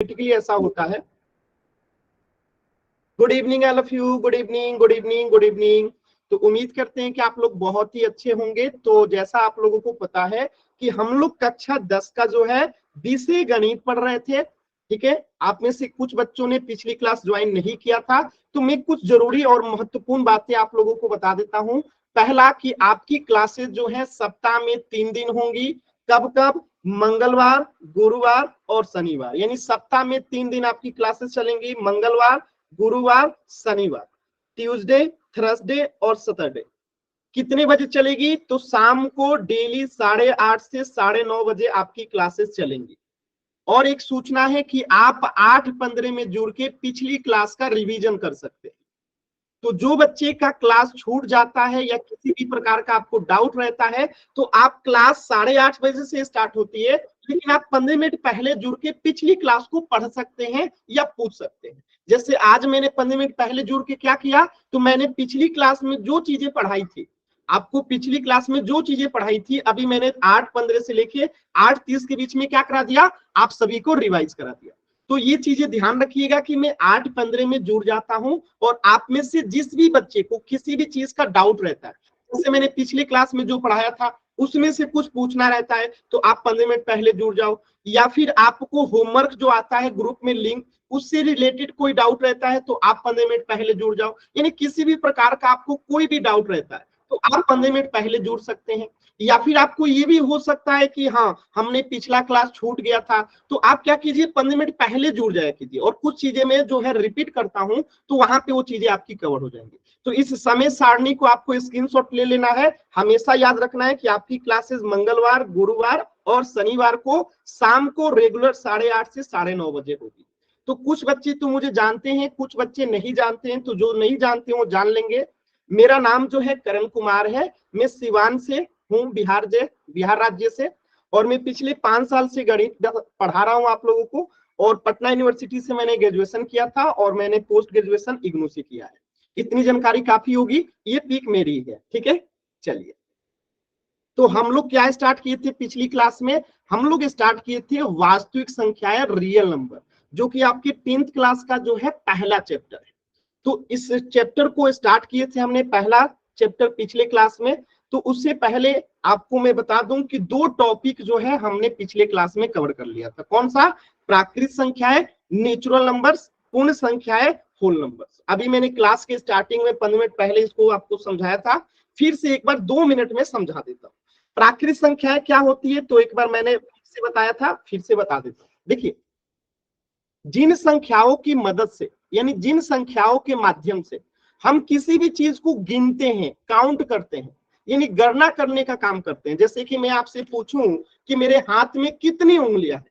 Basically ऐसा होता है। Good evening all of you, good evening, good evening, good evening. तो उम्मीद करते हैं कि आप लोग बहुत ही अच्छे होंगे। तो जैसा आप लोगों को पता है कि हम लोग कक्षा 10 का जो है विषय गणित पढ़ रहे थे, ठीक है। आप में से कुछ बच्चों ने पिछली क्लास ज्वाइन नहीं किया था, तो मैं कुछ जरूरी और महत्वपूर्ण बातें आप लोगों को बता देता हूं। पहला कि आपकी क्लासेस जो है सप्ताह में 3 दिन होंगी। कब कब? मंगलवार, गुरुवार और शनिवार, यानी सप्ताह में 3 दिन आपकी क्लासेस चलेंगी। मंगलवार, गुरुवार, शनिवार, ट्यूसडे, थर्सडे और सैटरडे। कितने बजे चलेगी? तो शाम को डेली 8:30 से 9:30 बजे आपकी क्लासेस चलेंगी। और एक सूचना है कि आप 8:15 में जुड़ के पिछली क्लास का रिवीजन कर सकते हैं। तो जो बच्चे का क्लास छूट जाता है या किसी भी प्रकार का आपको डाउट रहता है, तो आप क्लास 8:30 बजे से स्टार्ट होती है, लेकिन आप 15 मिनट पहले जुड़ के पिछली क्लास को पढ़ सकते हैं या पूछ सकते हैं। जैसे आज मैंने 15 मिनट पहले जुड़ के क्या किया, तो मैंने पिछली क्लास में जो चीजें पढ़ाई थी, आपको पिछली क्लास में जो चीजें पढ़ाई थी, अभी मैंने 8:15 से लेके 8:30 के बीच में क्या करा दिया, आप सभी को रिवाइज करा दिया। तो ये चीजें ध्यान रखिएगा कि मैं 8:15 में जुड़ जाता हूं, और आप में से जिस भी बच्चे को किसी भी चीज का डाउट रहता है, जैसे मैंने पिछली क्लास में जो पढ़ाया था उसमें से कुछ पूछना रहता है, तो आप 15 मिनट पहले जुड़ जाओ। या फिर आपको होमवर्क जो आता है ग्रुप में लिंक, उससे रिलेटेड कोई डाउट रहता है, तो आप 15 मिनट पहले जुड़ जाओ। यानी किसी भी प्रकार का आपको कोई भी डाउट रहता है, तो आप 15 मिनट पहले जुड़ सकते हैं। या फिर आपको ये भी हो सकता है कि हाँ, हमने पिछला क्लास छूट गया था, तो आप क्या कीजिए, 15 मिनट पहले जुड़ जाया कीजिए। और कुछ चीजें मैं जो है रिपीट करता हूं, तो वहां पे वो चीजें आपकी कवर हो जाएंगी। तो इस समय सारणी को आपको स्क्रीनशॉट ले लेना है। हमेशा याद रखना है कि आपकी क्लासेस मंगलवार, गुरुवार और शनिवार को शाम को रेगुलर 8:30 से 9:30 बजे होगी। तो कुछ बच्चे तो मुझे जानते हैं, कुछ बच्चे नहीं जानते हैं, तो जो नहीं जानते हैं वो जान लेंगे। मेरा नाम जो है करण कुमार है, मैं सिवान से हूँ, बिहार राज्य से। और मैं पिछले 5 साल से गणित पढ़ा रहा हूँ आप लोगों को। और पटना यूनिवर्सिटी से मैंने ग्रेजुएशन किया था, और मैंने पोस्ट ग्रेजुएशन इग्नू से किया है। इतनी जानकारी काफी होगी, ये पीक मेरी है, ठीक है। चलिए, तो हम लोग क्या स्टार्ट किए थे पिछली क्लास में? हम लोग स्टार्ट किए थे वास्तविक संख्याएं, रियल नंबर, जो कि आपकी 10th क्लास का जो है पहला चैप्टर है। तो इस चैप्टर को स्टार्ट किए थे हमने, पहला चैप्टर पिछले क्लास में। तो उससे पहले आपको मैं बता दूं कि 2 टॉपिक जो है हमने पिछले क्लास में कवर कर लिया था। कौन सा? प्राकृत संख्याएं, नेचुरल नंबर्स, पूर्ण संख्याएं, होल नंबर्स। अभी मैंने क्लास के स्टार्टिंग में 15 मिनट पहले इसको आपको समझाया था, फिर से एक बार 2 मिनट में समझा देता हूं। प्राकृत संख्याएं क्या होती है, तो एक बार मैंने फिर से बताया था, फिर से बता देता हूं। देखिए, जिन संख्याओं की मदद से, यानी जिन संख्याओं के माध्यम से हम किसी भी चीज को गिनते हैं, काउंट करते हैं, यानी गणना करने का काम करते हैं। जैसे कि मैं आपसे पूछूं कि मेरे हाथ में कितनी उंगलियां हैं,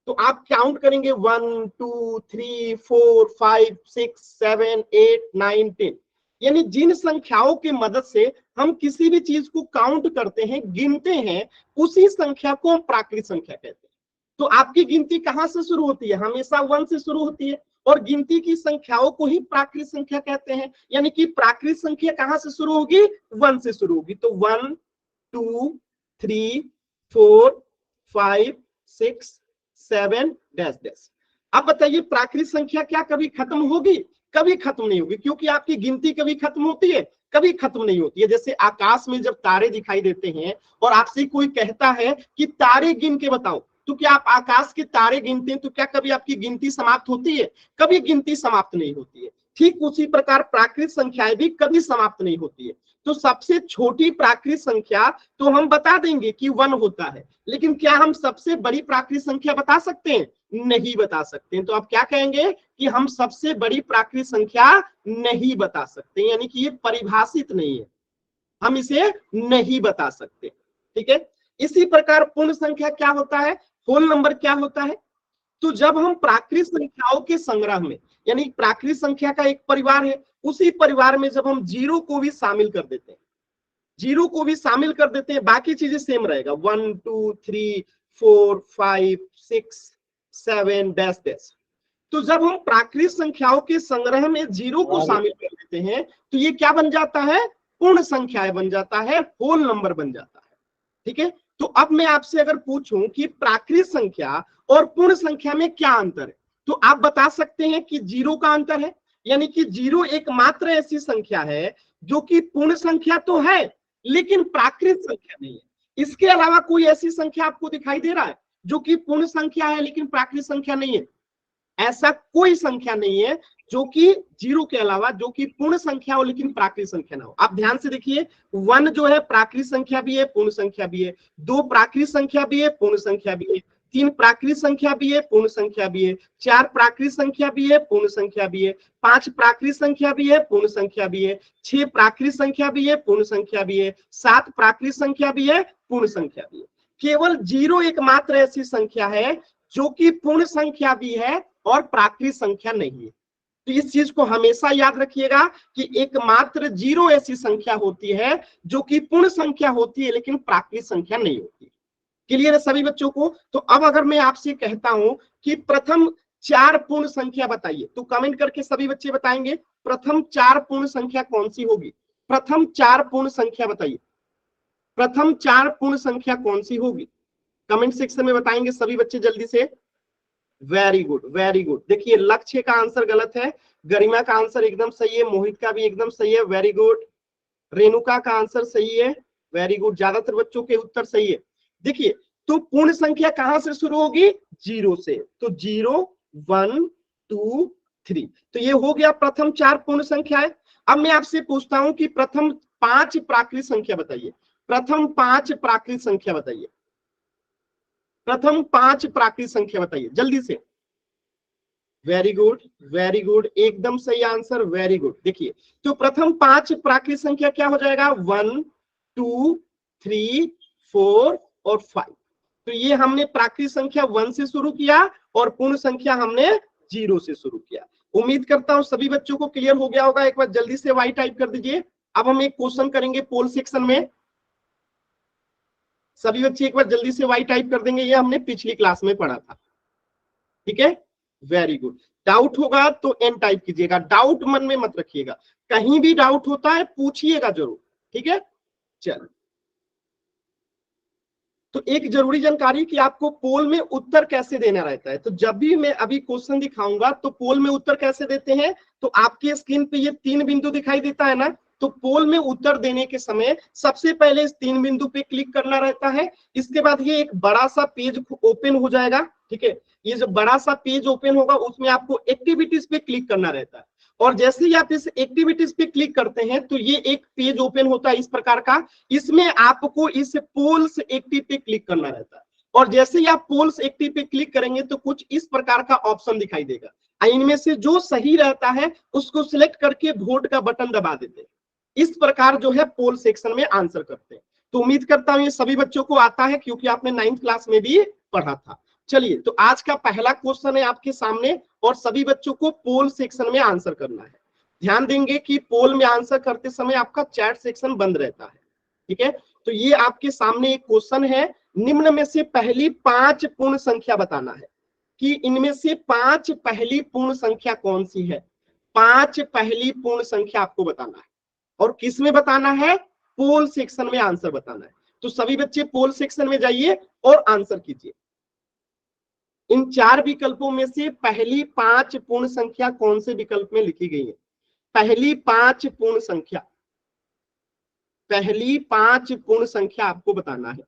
तो आप काउंट करेंगे 1 2 3 4 5 6 7 8 9 10। यानी जिन संख्याओं की मदद से हम किसी भी चीज को काउंट करते हैं, गिनते हैं, उसी संख्या को हम प्राकृत संख्या कहते हैं। तो आपकी गिनती कहां से शुरू होती है? हमेशा 1 से शुरू होती है, और गिनती की संख्याओं को ही प्राकृत संख्या कहते हैं। यानी कि प्राकृत संख्या कहां से शुरू होगी? 1 से शुरू होगी। तो 1 2 3 4 5 6 7 डैश डैश। अब बताइए, प्राकृत संख्या क्या कभी खत्म होगी? कभी खत्म नहीं होगी, क्योंकि आपकी गिनती कभी खत्म होती है? कभी खत्म नहीं होती है। जैसे आकाश में जब तारे दिखाई देते हैं और आपसे कोई कहता है कि तारे गिन के बताओ, तो क्या आप आकाश के तारे गिनते हैं? तो क्या कभी आपकी गिनती समाप्त होती है? कभी गिनती समाप्त नहीं होती है। ठीक उसी प्रकार प्राकृत संख्याएं भी कभी समाप्त नहीं होती है। तो सबसे छोटी प्राकृत संख्या तो हम बता देंगे कि 1 होता है, लेकिन क्या हम सबसे बड़ी प्राकृत संख्या बता सकते हैं? नहीं बता सकते हैं। तो आप क्या कहेंगे कि हम सबसे बड़ी प्राकृत संख्या नहीं बता सकते, यानी कि ये परिभाषित नहीं है, हम इसे नहीं बता सकते, ठीक है। इसी प्रकार पूर्ण संख्या क्या होता है, होल नंबर क्या होता है? तो जब हम प्राकृत संख्याओं के संग्रह में, यानी प्राकृत संख्या का एक परिवार है, उसी परिवार में जब हम जीरो को भी शामिल कर देते हैं, जीरो को भी शामिल कर देते हैं, बाकी चीजें सेम रहेगा, 1 2 3 4 5 6 7 डैश डैश। तो जब हम प्राकृत संख्याओं के संग्रह में जीरो को शामिल कर देते हैं, तो ये क्या बन जाता है? पूर्ण संख्याएं बन जाता है, होल नंबर बन जाता है, ठीक है। तो अब मैं आपसे अगर पूछूं कि प्राकृत संख्या और पूर्ण संख्या में क्या अंतर है, तो आप बता सकते हैं कि जीरो का अंतर है, यानी कि जीरो एकमात्र ऐसी संख्या है जो कि पूर्ण संख्या तो है लेकिन प्राकृत संख्या नहीं है। इसके अलावा कोई ऐसी संख्या आपको दिखाई दे रहा है जो कि पूर्ण संख्या है लेकिन प्राकृत संख्या नहीं है? ऐसा कोई संख्या नहीं है जो कि जीरो के अलावा जो कि पूर्ण संख्या हो लेकिन प्राकृत संख्या ना हो। आप ध्यान से देखिए, 1 जो है प्राकृत संख्या भी है, पूर्ण संख्या भी है, 2 प्राकृत संख्या भी है, पूर्ण संख्या भी है, 3 प्राकृत संख्या भी है, पूर्ण संख्या भी है, 4 प्राकृत संख्या भी है, पूर्ण संख्या भी है, 5 प्राकृत संख्या भी है, पूर्ण संख्या भी है, 6 प्राकृत संख्या भी है, पूर्ण संख्या भी है, 7 प्राकृत संख्या भी है, पूर्ण संख्या भी है। केवल जीरो एकमात्र ऐसी संख्या है जो कि पूर्ण संख्या भी है और प्राकृत संख्या नहीं है। तो इस चीज को हमेशा याद रखिएगा कि एकमात्र जीरो ऐसी संख्या होती है जो कि पूर्ण संख्या होती है लेकिन प्राकृत संख्या नहीं होती। क्लियर है सभी बच्चों को? तो अब अगर मैं आपसे कहता हूं कि प्रथम 4 पूर्ण संख्या बताइए, तो कमेंट करके सभी बच्चे बताएंगे प्रथम 4 पूर्ण संख्या कौन सी होगी। प्रथम 4 पूर्ण संख्या बताइए, प्रथम 4 पूर्ण संख्या कौन सी होगी? कमेंट सेक्शन में बताएंगे सभी बच्चे जल्दी से। Very good, very good. देखिए लक्ष्य का आंसर गलत है, गरिमा का आंसर एकदम सही है, मोहित का भी एकदम सही है, वेरी गुड। रेणुका का आंसर सही है, वेरी गुड। ज्यादातर बच्चों के उत्तर सही है। देखिए तो पूर्ण संख्या कहां से शुरू होगी? जीरो से। तो 0 1 2 3, तो ये हो गया प्रथम 4 पूर्ण संख्या है। अब मैं आपसे पूछता हूं कि प्रथम 5 प्राकृत संख्या बताइए, प्रथम 5 प्राकृत संख्या बताइए, प्रथम 5 प्राकृत संख्या बताइए जल्दी से। वेरी गुड, वेरी गुड, एकदम सही आंसर, वेरी गुड। देखिए तो प्रथम 5 प्राकृत संख्या क्या हो जाएगा? 1 2 3 4 और 5। तो ये हमने प्राकृत संख्या 1 से शुरू किया और पूर्ण संख्या हमने 0 से शुरू किया। उम्मीद करता हूं सभी बच्चों को क्लियर हो गया होगा। एक बार जल्दी से वाई टाइप कर दीजिए। अब हम एक क्वेश्चन करेंगे पोल सेक्शन में, सभी बच्चे एक बार जल्दी से वाई टाइप कर देंगे, ये हमने पिछली क्लास में पढ़ा था। ठीक है, वेरी गुड। डाउट होगा तो एन टाइप कीजिएगा, डाउट मन में मत रखिएगा, कहीं भी डाउट होता है पूछिएगा जरूर। ठीक है, चलो। तो एक जरूरी जानकारी कि आपको पोल में उत्तर कैसे देना रहता है। तो जब भी मैं अभी क्वेश्चन दिखाऊंगा तो पोल में उत्तर कैसे देते हैं, तो आपके स्क्रीन पे ये 3 बिंदु दिखाई देता है ना, तो पोल में उत्तर देने के समय सबसे पहले इस 3 बिंदु पे क्लिक करना रहता है। इसके बाद ये एक बड़ा सा पेज ओपन हो जाएगा। ठीक है, ये जो बड़ा सा पेज ओपन होगा उसमें आपको एक्टिविटीज पे क्लिक करना रहता है, और जैसे ही आप इस एक्टिविटीज पे क्लिक करते हैं तो ये एक पेज ओपन होता है इस प्रकार का। इसमें आपको इस पोल्स एक्टिव पे क्लिक करना रहता है, और जैसे ही आप पोल्स एक्टिव पे क्लिक करेंगे तो कुछ इस प्रकार का ऑप्शन दिखाई देगा। इनमें से जो सही रहता है उसको सिलेक्ट करके वोट का बटन दबा देते हैं। इस प्रकार जो है पोल सेक्शन में आंसर करते हैं। तो उम्मीद करता हूं ये सभी बच्चों को आता है क्योंकि आपने 9th क्लास में भी पढ़ा था। चलिए तो आज का पहला क्वेश्चन है आपके सामने, और सभी बच्चों को पोल सेक्शन में आंसर करना है। ध्यान देंगे कि पोल में आंसर करते समय आपका चैट सेक्शन बंद रहता है। ठीक है, तो ये आपके सामने एक क्वेश्चन है, निम्न में से पहली 5 पूर्ण संख्या बताना है कि इनमें से 5 पहली पूर्ण संख्या कौन सी है। 5 पहली पूर्ण संख्या आपको बताना है, और किस में बताना है? पोल सेक्शन में आंसर बताना है। तो सभी बच्चे पोल सेक्शन में जाइए और आंसर कीजिए। इन 4 विकल्पों में से पहली 5 पूर्ण संख्या कौन से विकल्प में लिखी गई है? पहली 5 पूर्ण संख्या, पहली 5 पूर्ण संख्या आपको बताना है।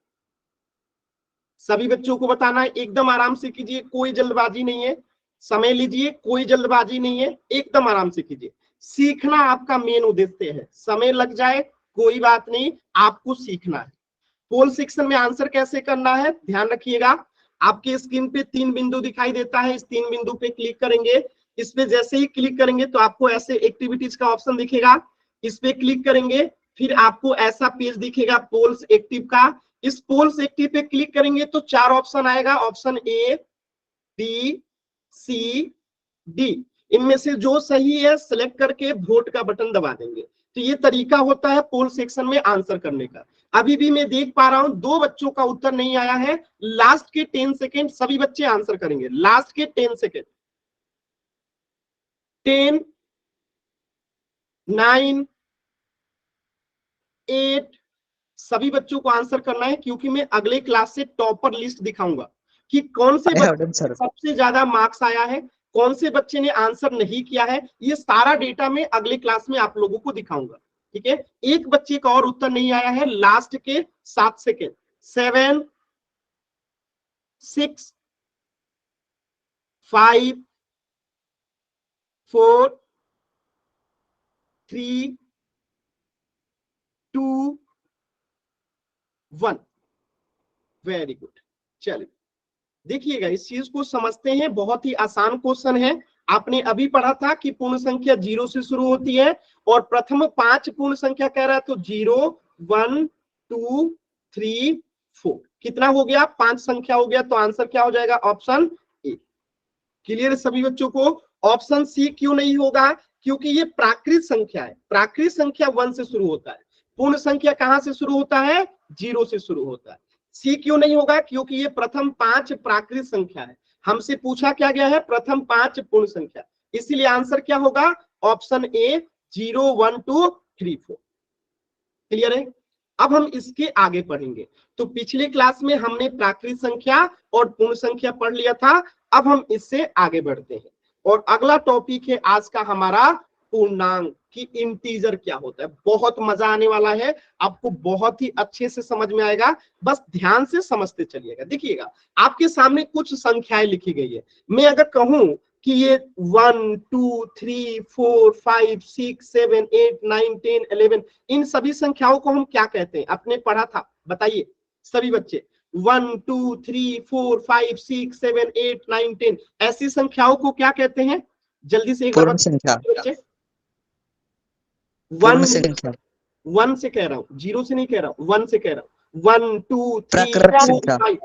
सभी बच्चों को बताना है, एकदम आराम से कीजिए, कोई जल्दबाजी नहीं है, समय लीजिए, कोई जल्दबाजी नहीं है, एकदम आराम से कीजिए। सीखना आपका मेन उद्देश्य है, समय लग जाए कोई बात नहीं, आपको सीखना है। पोल सेक्शन में आंसर कैसे करना है ध्यान रखिएगा। आपके स्क्रीन पे 3 बिंदु दिखाई देता है, इस 3 बिंदु पे क्लिक करेंगे। इस पे जैसे ही क्लिक करेंगे तो आपको ऐसे एक्टिविटीज का ऑप्शन दिखेगा, इस पे क्लिक करेंगे, फिर आपको ऐसा पेज दिखेगा पोल्स एक्टिव का। इस पोल्स एक्टिव पे क्लिक करेंगे तो 4 ऑप्शन आएगा, option A B C D. इनमें से जो सही है सिलेक्ट करके वोट का बटन दबा देंगे। तो ये तरीका होता है पोल सेक्शन में आंसर करने का। अभी भी मैं देख पा रहा हूं 2 बच्चों का उत्तर नहीं आया है। लास्ट के 10 सेकेंड सभी बच्चे आंसर करेंगे, लास्ट के 10 सेकेंड। 10 9 8, सभी बच्चों को आंसर करना है क्योंकि मैं अगले क्लास से टॉपर लिस्ट दिखाऊंगा कि कौन से बच्चे सबसे ज्यादा मार्क्स आया है, कौन से बच्चे ने आंसर नहीं किया है, ये सारा डेटा मैं अगले क्लास में आप लोगों को दिखाऊंगा। ठीक है, एक बच्चे का और उत्तर नहीं आया है, लास्ट के 7 सेकेंड, 7 6 5 4 3 2 1। Very good. चलिए देखिएगा, इस चीज को समझते हैं, बहुत ही आसान क्वेश्चन है। आपने अभी पढ़ा था कि पूर्ण संख्या 0 से शुरू होती है और प्रथम 5 पूर्ण संख्या कह रहा है, तो 0 1 2 3 4 कितना हो गया, 5 संख्या हो गया, तो आंसर क्या हो जाएगा, ऑप्शन ए। क्लियर है सभी बच्चों को? ऑप्शन सी क्यों नहीं होगा, क्योंकि ये प्राकृत संख्या है, प्राकृत संख्या 1 से शुरू होता है, पूर्ण संख्या कहां से शुरू होता है, 0 से शुरू होता है। सी क्यों नहीं होगा, क्योंकि ये प्रथम 5 प्राकृत संख्या है, हमसे पूछा क्या गया है, प्रथम 5 पूर्ण संख्या, इसीलिए आंसर क्या होगा, ऑप्शन ए 0 1 2 3 4। क्लियर है? अब हम इसके आगे पढ़ेंगे। तो पिछले क्लास में हमने प्राकृत संख्या और पूर्ण संख्या पढ़ लिया था, अब हम इससे आगे बढ़ते हैं और अगला टॉपिक है आज का हमारा पूर्णांक की इंटीजर क्या होता है। बहुत मजा आने वाला है, आपको बहुत ही अच्छे से समझ में आएगा, बस ध्यान से समझते चलिएगा। देखिएगा, आपके सामने कुछ संख्याएं लिखी गई है, मैं अगर कहूं कि ये 1 2 3 4 5 6 7 8 9 10 11, इन सभी संख्याओं को हम क्या कहते हैं, आपने पढ़ा था, बताइए सभी बच्चे। 1 2 3 4 5 6 7 8 9 10 ऐसी संख्याओं को क्या कहते हैं, जल्दी से एक बार पूर्ण संख्या। बच्चे। पूर्ण संख्या। 1 से कह रहा हूँ, 0 से नहीं कह रहा हूँ, 1 से कह रहा हूँ। 1 2 3 प्राकृत 4 संख्या। 5।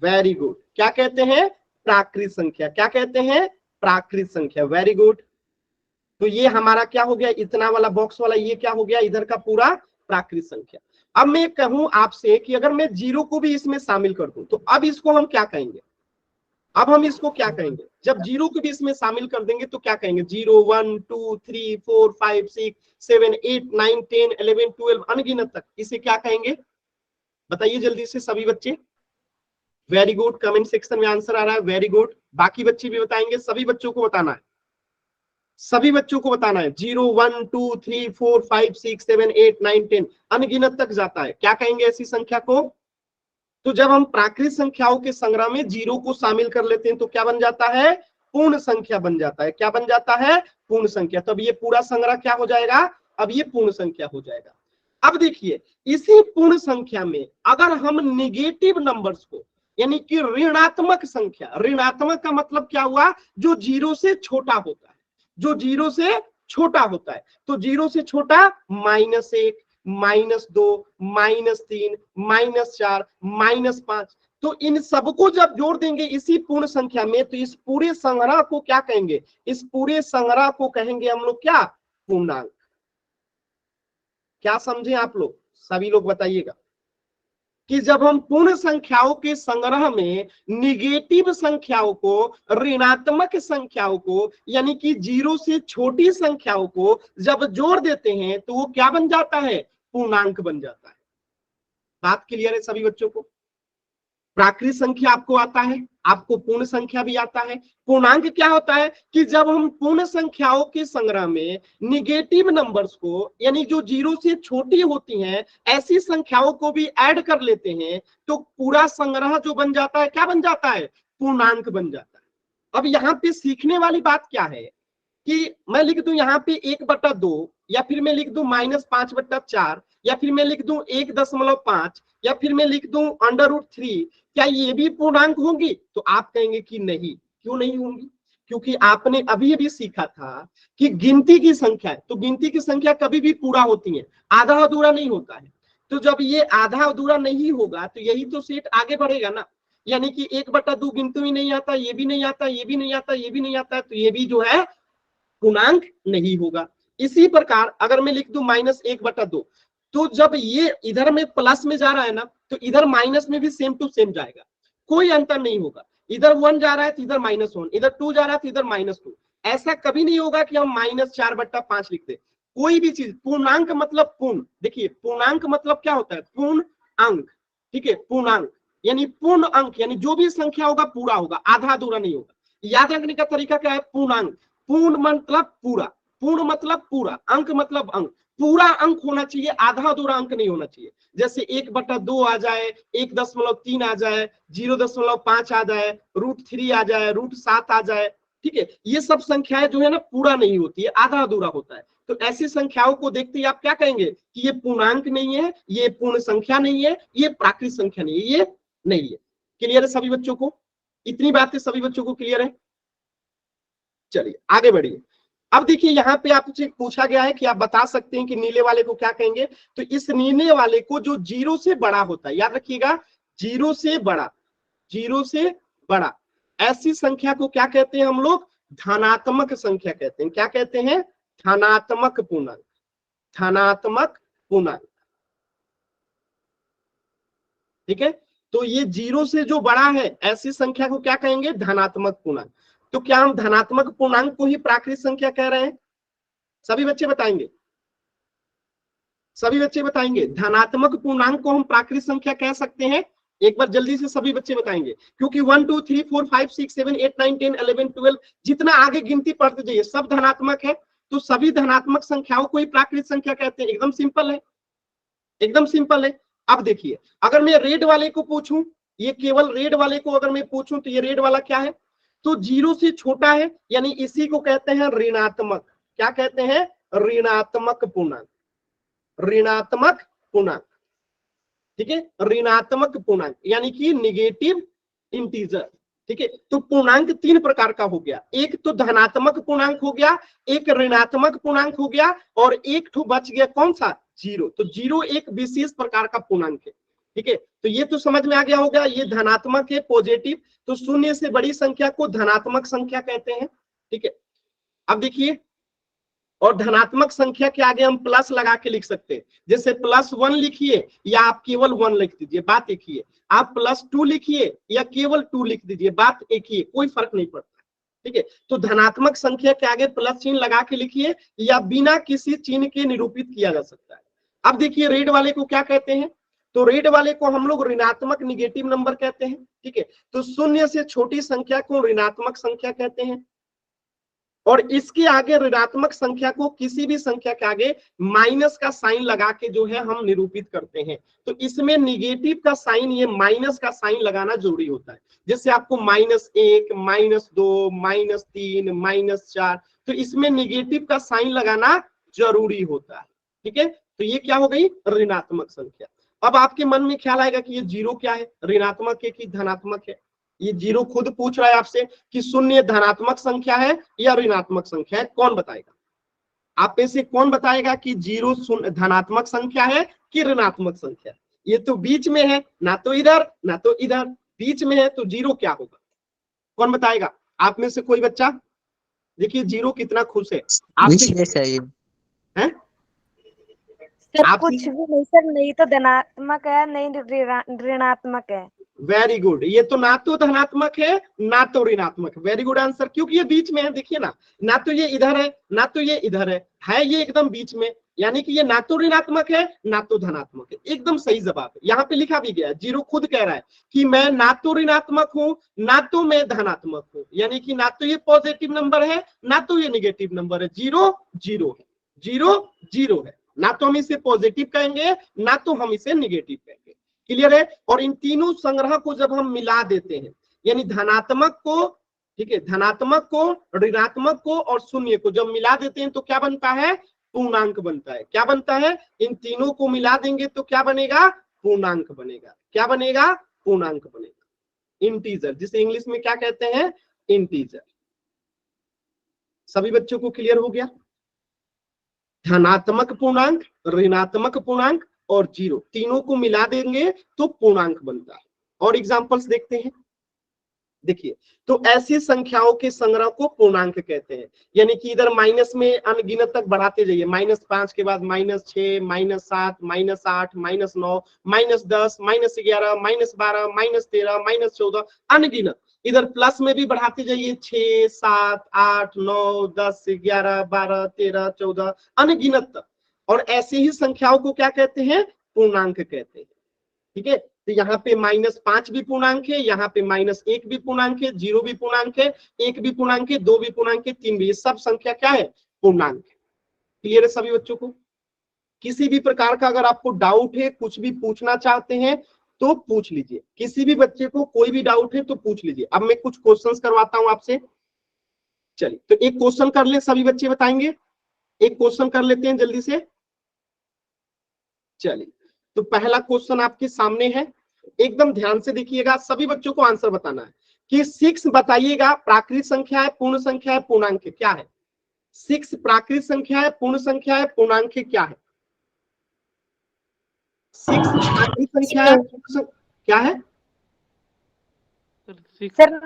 वेरी गुड, क्या कहते हैं, प्राकृत संख्या। क्या कहते हैं, प्राकृत संख्या। Very good. तो ये हमारा क्या हो गया, इतना वाला बॉक्स वाला ये क्या हो गया, इधर का पूरा प्राकृत संख्या। अब मैं कहूं आपसे कि अगर मैं 0 को भी इसमें शामिल कर दूं, तो अब इसको हम क्या कहेंगे, अब हम इसको क्या कहेंगे, जब 0 को भी इसमें शामिल कर देंगे तो क्या कहेंगे, 0 1 2 3 4 5 6 7 8 9 10 11 12 अनगिनत तक, इसे क्या कहेंगे, बताइए जल्दी से सभी बच्चे। वेरी गुड, कमेंट सेक्शन में आंसर आ रहा है, वेरी गुड। बाकी बच्चे भी बताएंगे, सभी बच्चों को बताना है, सभी बच्चों को बताना है। 0 1 2 3 4 5 6 7 8 9 10 अनगिनत तक जाता है, क्या कहेंगे ऐसी संख्या को। तो जब हम प्राकृत संख्याओं के संग्रह में 0 को शामिल कर लेते हैं तो क्या बन जाता है, पूर्ण संख्या बन जाता है। क्या बन जाता है, पूर्ण संख्या। तो अब ये पूरा संग्रह क्या हो जाएगा, अब ये पूर्ण संख्या हो जाएगा। अब देखिए, इसी पूर्ण संख्या में अगर हम निगेटिव नंबर्स को, यानी कि ऋणात्मक संख्या, ऋणात्मक का मतलब क्या हुआ, जो 0 से छोटा होता है, जो 0 से छोटा होता है, तो 0 से छोटा -1 -2 -3 -4 -5, तो इन सबको जब जोड़ देंगे इसी पूर्ण संख्या में, तो इस पूरे संग्रह को क्या कहेंगे, इस पूरे संग्रह को कहेंगे हम लोग क्या, पूर्णांक। क्या समझे आप लोग, सभी लोग बताइएगा कि जब हम पूर्ण संख्याओं के संग्रह में निगेटिव संख्याओं को, ऋणात्मक संख्याओं को, यानी कि 0 से छोटी संख्याओं को जब जोड़ देते हैं तो वो क्या बन जाता है, पूर्णांक बन जाता है। बात क्लियर है सभी बच्चों को? प्राकृत संख्या आपको आता है, आपको पूर्ण संख्या भी आता है। पूर्णांक क्या होता है कि जब हम पूर्ण संख्याओं के संग्रह में निगेटिव नंबर्स को, यानी जो 0 से छोटी होती हैं ऐसी संख्याओं को भी ऐड कर लेते हैं, तो पूरा संग्रह जो बन जाता है क्या बन जाता है, पूर्णांक बन जाता है। अब यहाँ पे सीखने वाली बात क्या है कि मैं लिख दूं यहाँ पे 1/2, या फिर मैं लिख दूं -5/4, या फिर मैं लिख दूं 1.5, या फिर मैं लिख दूं √3, क्या ये भी पूर्णांक होंगी? तो आप कहेंगे कि नहीं। क्यों नहीं होंगी? क्योंकि आपने अभी अभी सीखा था कि गिनती की संख्या है, तो गिनती की संख्या कभी भी पूरा होती है, आधा अधूरा नहीं होता है। तो जब ये आधा अधूरा नहीं होगा तो यही तो सेट आगे बढ़ेगा ना, यानी कि 1/2 गिनती में नहीं आता, ये भी नहीं आता, ये भी नहीं आता, ये भी नहीं आता, तो ये भी जो है पूर्णांक नहीं होगा। इसी प्रकार अगर मैं लिख दूं -1/2, तो जब ये इधर में प्लस में जा रहा है ना, तो इधर माइनस में भी सेम टू सेम जाएगा, कोई अंतर नहीं होगा। इधर 1 जा रहा है तो इधर -1, इधर 2 जा रहा है तो इधर -2। ऐसा कभी नहीं होगा कि हम -4/5 लिख दे। कोई भी चीज, पूर्णांक मतलब पूर्ण, देखिए पूर्णांक मतलब क्या होता है, पूर्ण अंक। ठीक है, पूर्णांक यानी पूर्ण अंक, यानी जो भी संख्या होगा पूरा होगा, आधा अधूरा नहीं होगा। याद रखने का तरीका क्या है? पूर्णांक, पूर्ण मतलब पूरा, पूर्ण मतलब पूरा, अंक मतलब अंक, पूरा अंक होना चाहिए, आधा अधूरा अंक नहीं होना चाहिए। जैसे 1/2 आ जाए, 1.3 आ जाए, 0.5 आ जाए, √3 आ जाए, √7 आ जाए, ठीक है, ये सब संख्याएं जो है ना पूरा नहीं होती है, आधा अधूरा होता है। तो ऐसी संख्याओं को देखते ही आप क्या कहेंगे कि ये पूर्णांक नहीं है, ये पूर्ण संख्या नहीं है, ये प्राकृत संख्या नहीं है, ये नहीं है। क्लियर है सभी बच्चों को? इतनी बातें सभी बच्चों को क्लियर है? चलिए आगे बढ़िए। अब देखिए यहाँ पे आपसे पूछा गया है कि आप बता सकते हैं कि नीले वाले को क्या कहेंगे। तो इस नीले वाले को जो 0 से बड़ा होता है, याद रखिएगा, 0 से बड़ा, 0 से बड़ा, ऐसी संख्या को क्या कहते हैं हम लोग? धनात्मक संख्या कहते हैं। क्या कहते हैं? धनात्मक पूर्णांक, धनात्मक पूर्णांक, ठीक है। तो ये 0 से जो बड़ा है ऐसी संख्या को क्या कहेंगे? धनात्मक पूर्णांक। तो क्या हम धनात्मक पूर्णांक को ही प्राकृत संख्या कह रहे हैं? सभी बच्चे बताएंगे, सभी बच्चे बताएंगे धनात्मक पूर्णांक को हम प्राकृत संख्या कह सकते हैं? एक बार जल्दी से सभी बच्चे बताएंगे, क्योंकि 1 2 3 4 5 6 7 8 9 10 11 12 जितना आगे गिनती पढ़ते जाइए सब धनात्मक है। तो सभी धनात्मक संख्याओं को ही प्राकृत संख्या कहते हैं। एकदम सिंपल है, एकदम सिंपल है। अब देखिए, अगर मैं रेड वाले को पूछूं, ये केवल रेड वाले को अगर मैं पूछूं तो ये रेड वाला क्या है? तो 0 से छोटा है, यानी इसी को कहते हैं ऋणात्मक। क्या कहते हैं? ऋणात्मक पूर्णांक, ऋणात्मक पूर्णांक, ठीक है, ऋणात्मक पूर्णांक यानी कि निगेटिव इंटीजर, ठीक है। तो पूर्णांक 3 प्रकार का हो गया, एक तो धनात्मक पूर्णांक हो गया, एक ऋणात्मक पूर्णांक हो गया, और एक ठो बच गया, कौन सा? 0। तो 0 एक विशेष प्रकार का पूर्णांक है, ठीक है। तो ये तो समझ में आ गया होगा, ये धनात्मक है, पॉजिटिव। तो 0 से बड़ी संख्या को धनात्मक संख्या कहते हैं, ठीक है। अब देखिए, और धनात्मक संख्या के आगे हम प्लस लगा के लिख सकते हैं, जैसे +1 लिखिए या आप केवल 1 लिख दीजिए, बात एक ही है। आप +2 लिखिए या केवल 2 लिख दीजिए, बात एक ही है, कोई फर्क नहीं पड़ता, ठीक है। तो धनात्मक संख्या के आगे प्लस चिन्ह लगा के लिखिए या बिना किसी चिन्ह के निरूपित किया जा सकता है। अब देखिए रेड वाले को क्या कहते हैं? तो रेड वाले को हम लोग ऋणात्मक निगेटिव नंबर कहते हैं, ठीक है। तो 0 से छोटी संख्या को ऋणात्मक संख्या कहते हैं, और इसके आगे ऋणात्मक संख्या को किसी भी संख्या के आगे माइनस का साइन लगा के जो है हम निरूपित करते हैं। तो इसमें निगेटिव का साइन, ये माइनस का साइन लगाना जरूरी होता है। जैसे आपको -1, -2, -3, -4, तो इसमें निगेटिव का साइन लगाना जरूरी होता है, ठीक है। तो ये क्या हो गई? ऋणात्मक संख्या। अब आपके मन में ख्याल आएगा कि ये 0 क्या है, ऋणात्मक है कि धनात्मक है? ये 0 खुद पूछ रहा है आपसे कि 0 धनात्मक संख्या है या ऋणात्मक संख्या है, कौन बताएगा? आप में से कौन बताएगा कि 0 धनात्मक संख्या है कि ऋणात्मक संख्या? ये तो बीच में है, ना तो इधर ना तो इधर, बीच में है, तो 0 क्या होगा? कौन बताएगा आप में से कोई बच्चा? देखिए 0 कितना खुश है आपसे, है सर आपसे। कुछ भी नहीं सर, नहीं तो धनात्मक है नहीं ऋणात्मक है। वेरी गुड, ये तो ना तो धनात्मक है ना तो ऋणात्मक, वेरी गुड आंसर, क्योंकि ये बीच में है। देखिए ना तो ये इधर है ना तो ये इधर है ये एकदम बीच में, यानी कि ये ना तो ऋणात्मक है ना तो धनात्मक है। एकदम सही जवाब है, यहाँ पे लिखा भी गया है। 0 खुद कह रहा है कि मैं ना तो ऋणात्मक हूं ना तो मैं धनात्मक हूं, यानी कि ना तो ये पॉजिटिव नंबर है ना तो ये निगेटिव नंबर है। 0 0 है, 0 0 है, ना तो हम इसे पॉजिटिव कहेंगे ना तो हम इसे निगेटिव कहेंगे। क्लियर है? और इन तीनों संग्रह को जब हम मिला देते हैं, यानी धनात्मक को, ठीक है, धनात्मक को, ऋणात्मक को और 0 को जब मिला देते हैं तो क्या बनता है? पूर्णांक बनता है। क्या बनता है? इन तीनों को मिला देंगे तो क्या बनेगा? पूर्णांक बनेगा। क्या बनेगा? पूर्णांक बनेगा, इंटीजर, जिसे इंग्लिश में क्या कहते हैं? इंटीजर। सभी बच्चों को क्लियर हो गया? धनात्मक पूर्णांक, ऋणात्मक पूर्णांक और 0 तीनों को मिला देंगे तो पूर्णांक बनता है। और एग्जांपल्स देखते हैं। देखिए, तो ऐसी संख्याओं के संग्रह को पूर्णांक कहते हैं, यानी कि इधर माइनस में अनगिनत तक बढ़ाते जाइए, -5 के बाद -6, -7, -8, -9, -10, -11, -12, -13, -14, अनगिनत। इधर प्लस में भी बढ़ाते जाइए, 6, 7, 8, 9, 10, 11, 12, 13, 14, अनगिनत तक। और ऐसी ही संख्याओं को क्या कहते हैं? पूर्णांक कहते हैं, ठीक है। तो यहाँ पे -5 भी पूर्णांक है, यहाँ पे -1 भी पूर्णांक है, 0 भी पूर्णांक है, 1 भी पूर्णांक है, 2 भी पूर्णांक है, 3 भी, ये सब संख्या क्या है? पूर्णांक है। क्लियर है सभी बच्चों को? किसी भी प्रकार का अगर आपको डाउट है, कुछ भी पूछना चाहते हैं तो पूछ लीजिए, किसी भी बच्चे को कोई भी डाउट है तो पूछ लीजिए। अब मैं कुछ क्वेश्चंस करवाता हूं आपसे। चलिए तो एक क्वेश्चन कर ले, सभी बच्चे बताएंगे। एक क्वेश्चन कर लेते हैं जल्दी से। चलिए तो पहला क्वेश्चन आपके सामने है, एकदम ध्यान से देखिएगा, सभी बच्चों को आंसर बताना है कि 6 बताइएगा प्राकृत संख्या है, पूर्ण संख्या है, पूर्णांक है, क्या है? 6 प्राकृत संख्या है, पूर्ण संख्या है, पूर्णांक है, क्या है? 6 प्राकृत संख्या है, क्या है? सर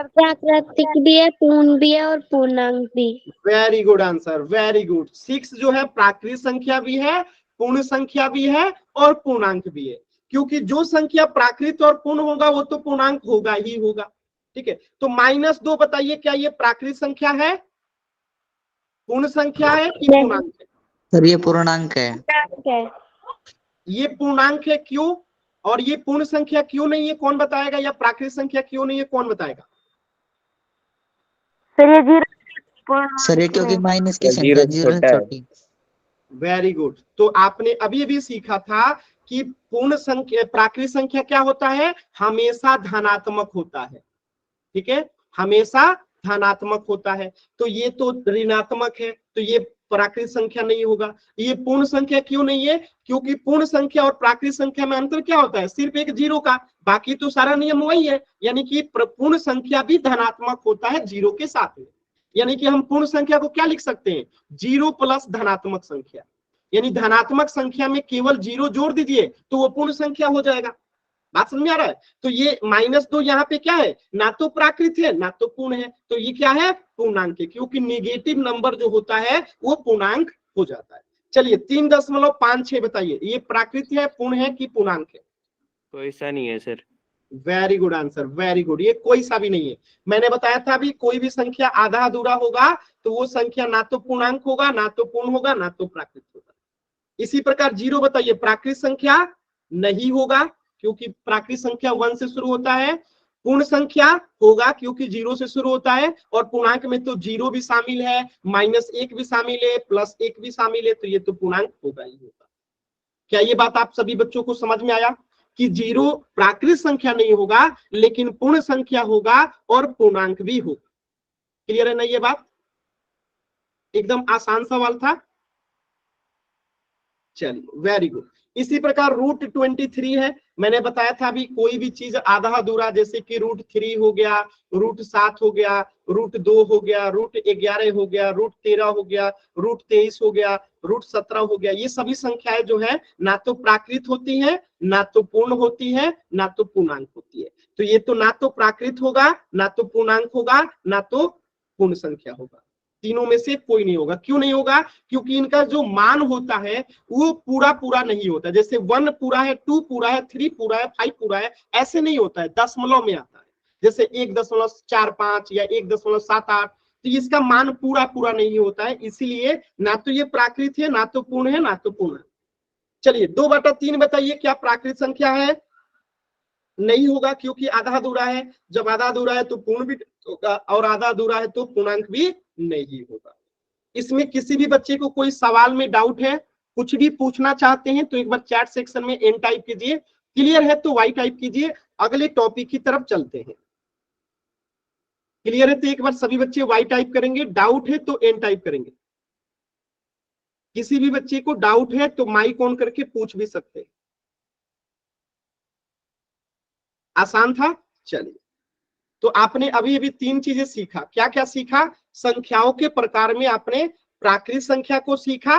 प्राकृतिक भी है, पूर्ण भी है और पूर्णांक भी। Very good answer, very good. 6 जो है प्राकृत संख्या भी है, पूर्ण संख्या भी है और पूर्णांक भी है, क्योंकि जो संख्या प्राकृत और पूर्ण होगा वो तो पूर्णांक होगा ही होगा। ठीक है, तो -2 बताइए, क्या ये प्राकृत संख्या है, पूर्ण संख्या है कि पूर्णांक है? सर ये पूर्णांक है। ये पूर्णांक है, क्यों? और ये पूर्ण संख्या क्यों नहीं है, कौन बताएगा? या प्राकृत संख्या क्यों नहीं है, कौन बताएगा? सर ये 0 सर ये क्योंकि माइनस की संख्या 0 है छोटी। Very good. तो आपने अभी अभी सीखा था कि पूर्ण संख्या, प्राकृत संख्या क्या होता है? हमेशा धनात्मक होता है। ठीक है, हमेशा धनात्मक होता है। तो ये तो ऋणात्मक है, तो ये प्राकृत संख्या नहीं होगा। ये पूर्ण संख्या क्यों नहीं है? क्योंकि पूर्ण संख्या और प्राकृत संख्या में अंतर क्या होता है? सिर्फ एक 0 का, बाकी तो सारा नियम वही है। यानी कि पूर्ण संख्या भी धनात्मक होता है 0 के साथ में। यानी कि हम पूर्ण संख्या को क्या लिख सकते हैं? 0 प्लस धनात्मक संख्या। यानी धनात्मक संख्या में केवल 0 जोड़ दीजिए तो वो पूर्ण संख्या हो जाएगा। बात समझ में आ रहा है? तो ये -2 यहाँ पे क्या है? ना तो प्राकृत है ना तो पूर्ण है, तो ये क्या है? पूर्णांक है, क्योंकि नेगेटिव नंबर जो होता है वो पूर्णांक हो जाता है। चलिए 3.56 बताइए, ये प्राकृत है, पूर्ण है कि पूर्णांक है? कोई सा नहीं है sir. Very good answer, very good. ये कोई सा भी नहीं है। मैंने बताया था अभी, कोई भी संख्या आधा अधूरा होगा तो वो संख्या ना तो पूर्णांक होगा, ना तो पूर्ण होगा, ना तो प्राकृत होगा। इसी प्रकार 0 बताइए, प्राकृत संख्या नहीं होगा क्योंकि प्राकृत संख्या 1 से शुरू होता है। पूर्ण संख्या होगा क्योंकि 0 से शुरू होता है, और पूर्णांक में तो 0 भी शामिल है, -1 भी शामिल है, +1 भी शामिल है, तो ये तो पूर्णांक होगा ही होगा। क्या ये बात आप सभी बच्चों को समझ में आया कि 0 प्राकृत संख्या नहीं होगा लेकिन पूर्ण संख्या होगा और पूर्णांक भी होगा? क्लियर है ना ये बात? एकदम आसान सवाल था। चलिए वेरी गुड। इसी प्रकार √23 है। मैंने बताया था अभी, कोई भी चीज आधा अधूरा, जैसे कि √3 हो गया, √7 हो गया, √2 हो गया, √11 हो गया, √13 हो गया, √23 हो गया, √17 हो गया, ये सभी संख्याएं जो है ना तो प्राकृत होती है, ना तो पूर्ण होती है, ना तो पूर्णांक होती है। तो ये तो ना तो प्राकृत होगा, ना तो पूर्णांक होगा, ना तो पूर्ण संख्या होगा। तीनों में से कोई नहीं होगा। क्यों नहीं होगा? क्योंकि इनका जो मान होता है वो पूरा पूरा नहीं होता। जैसे 1 पूरा है, 2 पूरा है, 3 पूरा है, 5 पूरा है, ऐसे नहीं होता है, दशमलव में आता है। जैसे 1.45 या 1.78, तो इसका मान पूरा पूरा नहीं होता है, इसीलिए ना तो ये प्राकृत है, ना तो पूर्ण है, ना तो पूर्ण है। चलिए 2/3 बताइए, क्या प्राकृत संख्या है? नहीं होगा क्योंकि आधा अधूरा है। जब आधा अधूरा है तो पूर्ण भी होगा, और आधा अधूरा है तो पूर्णांक भी नहीं होगा। इसमें किसी भी बच्चे को कोई सवाल में डाउट है, कुछ भी पूछना चाहते हैं तो एक बार चैट सेक्शन में N टाइप कीजिए, क्लियर है तो Y टाइप कीजिए। अगले टॉपिक की तरफ चलते हैं। क्लियर है तो एक बार सभी बच्चे Y टाइप करेंगे, डाउट है तो N टाइप करेंगे। किसी भी बच्चे को डाउट है तो माइक ऑन करके पूछ भी सकते हैं। आसान था। चलिए तो आपने अभी अभी 3 चीजें सीखा। क्या क्या सीखा? संख्याओं के प्रकार में आपने प्राकृत संख्या को सीखा,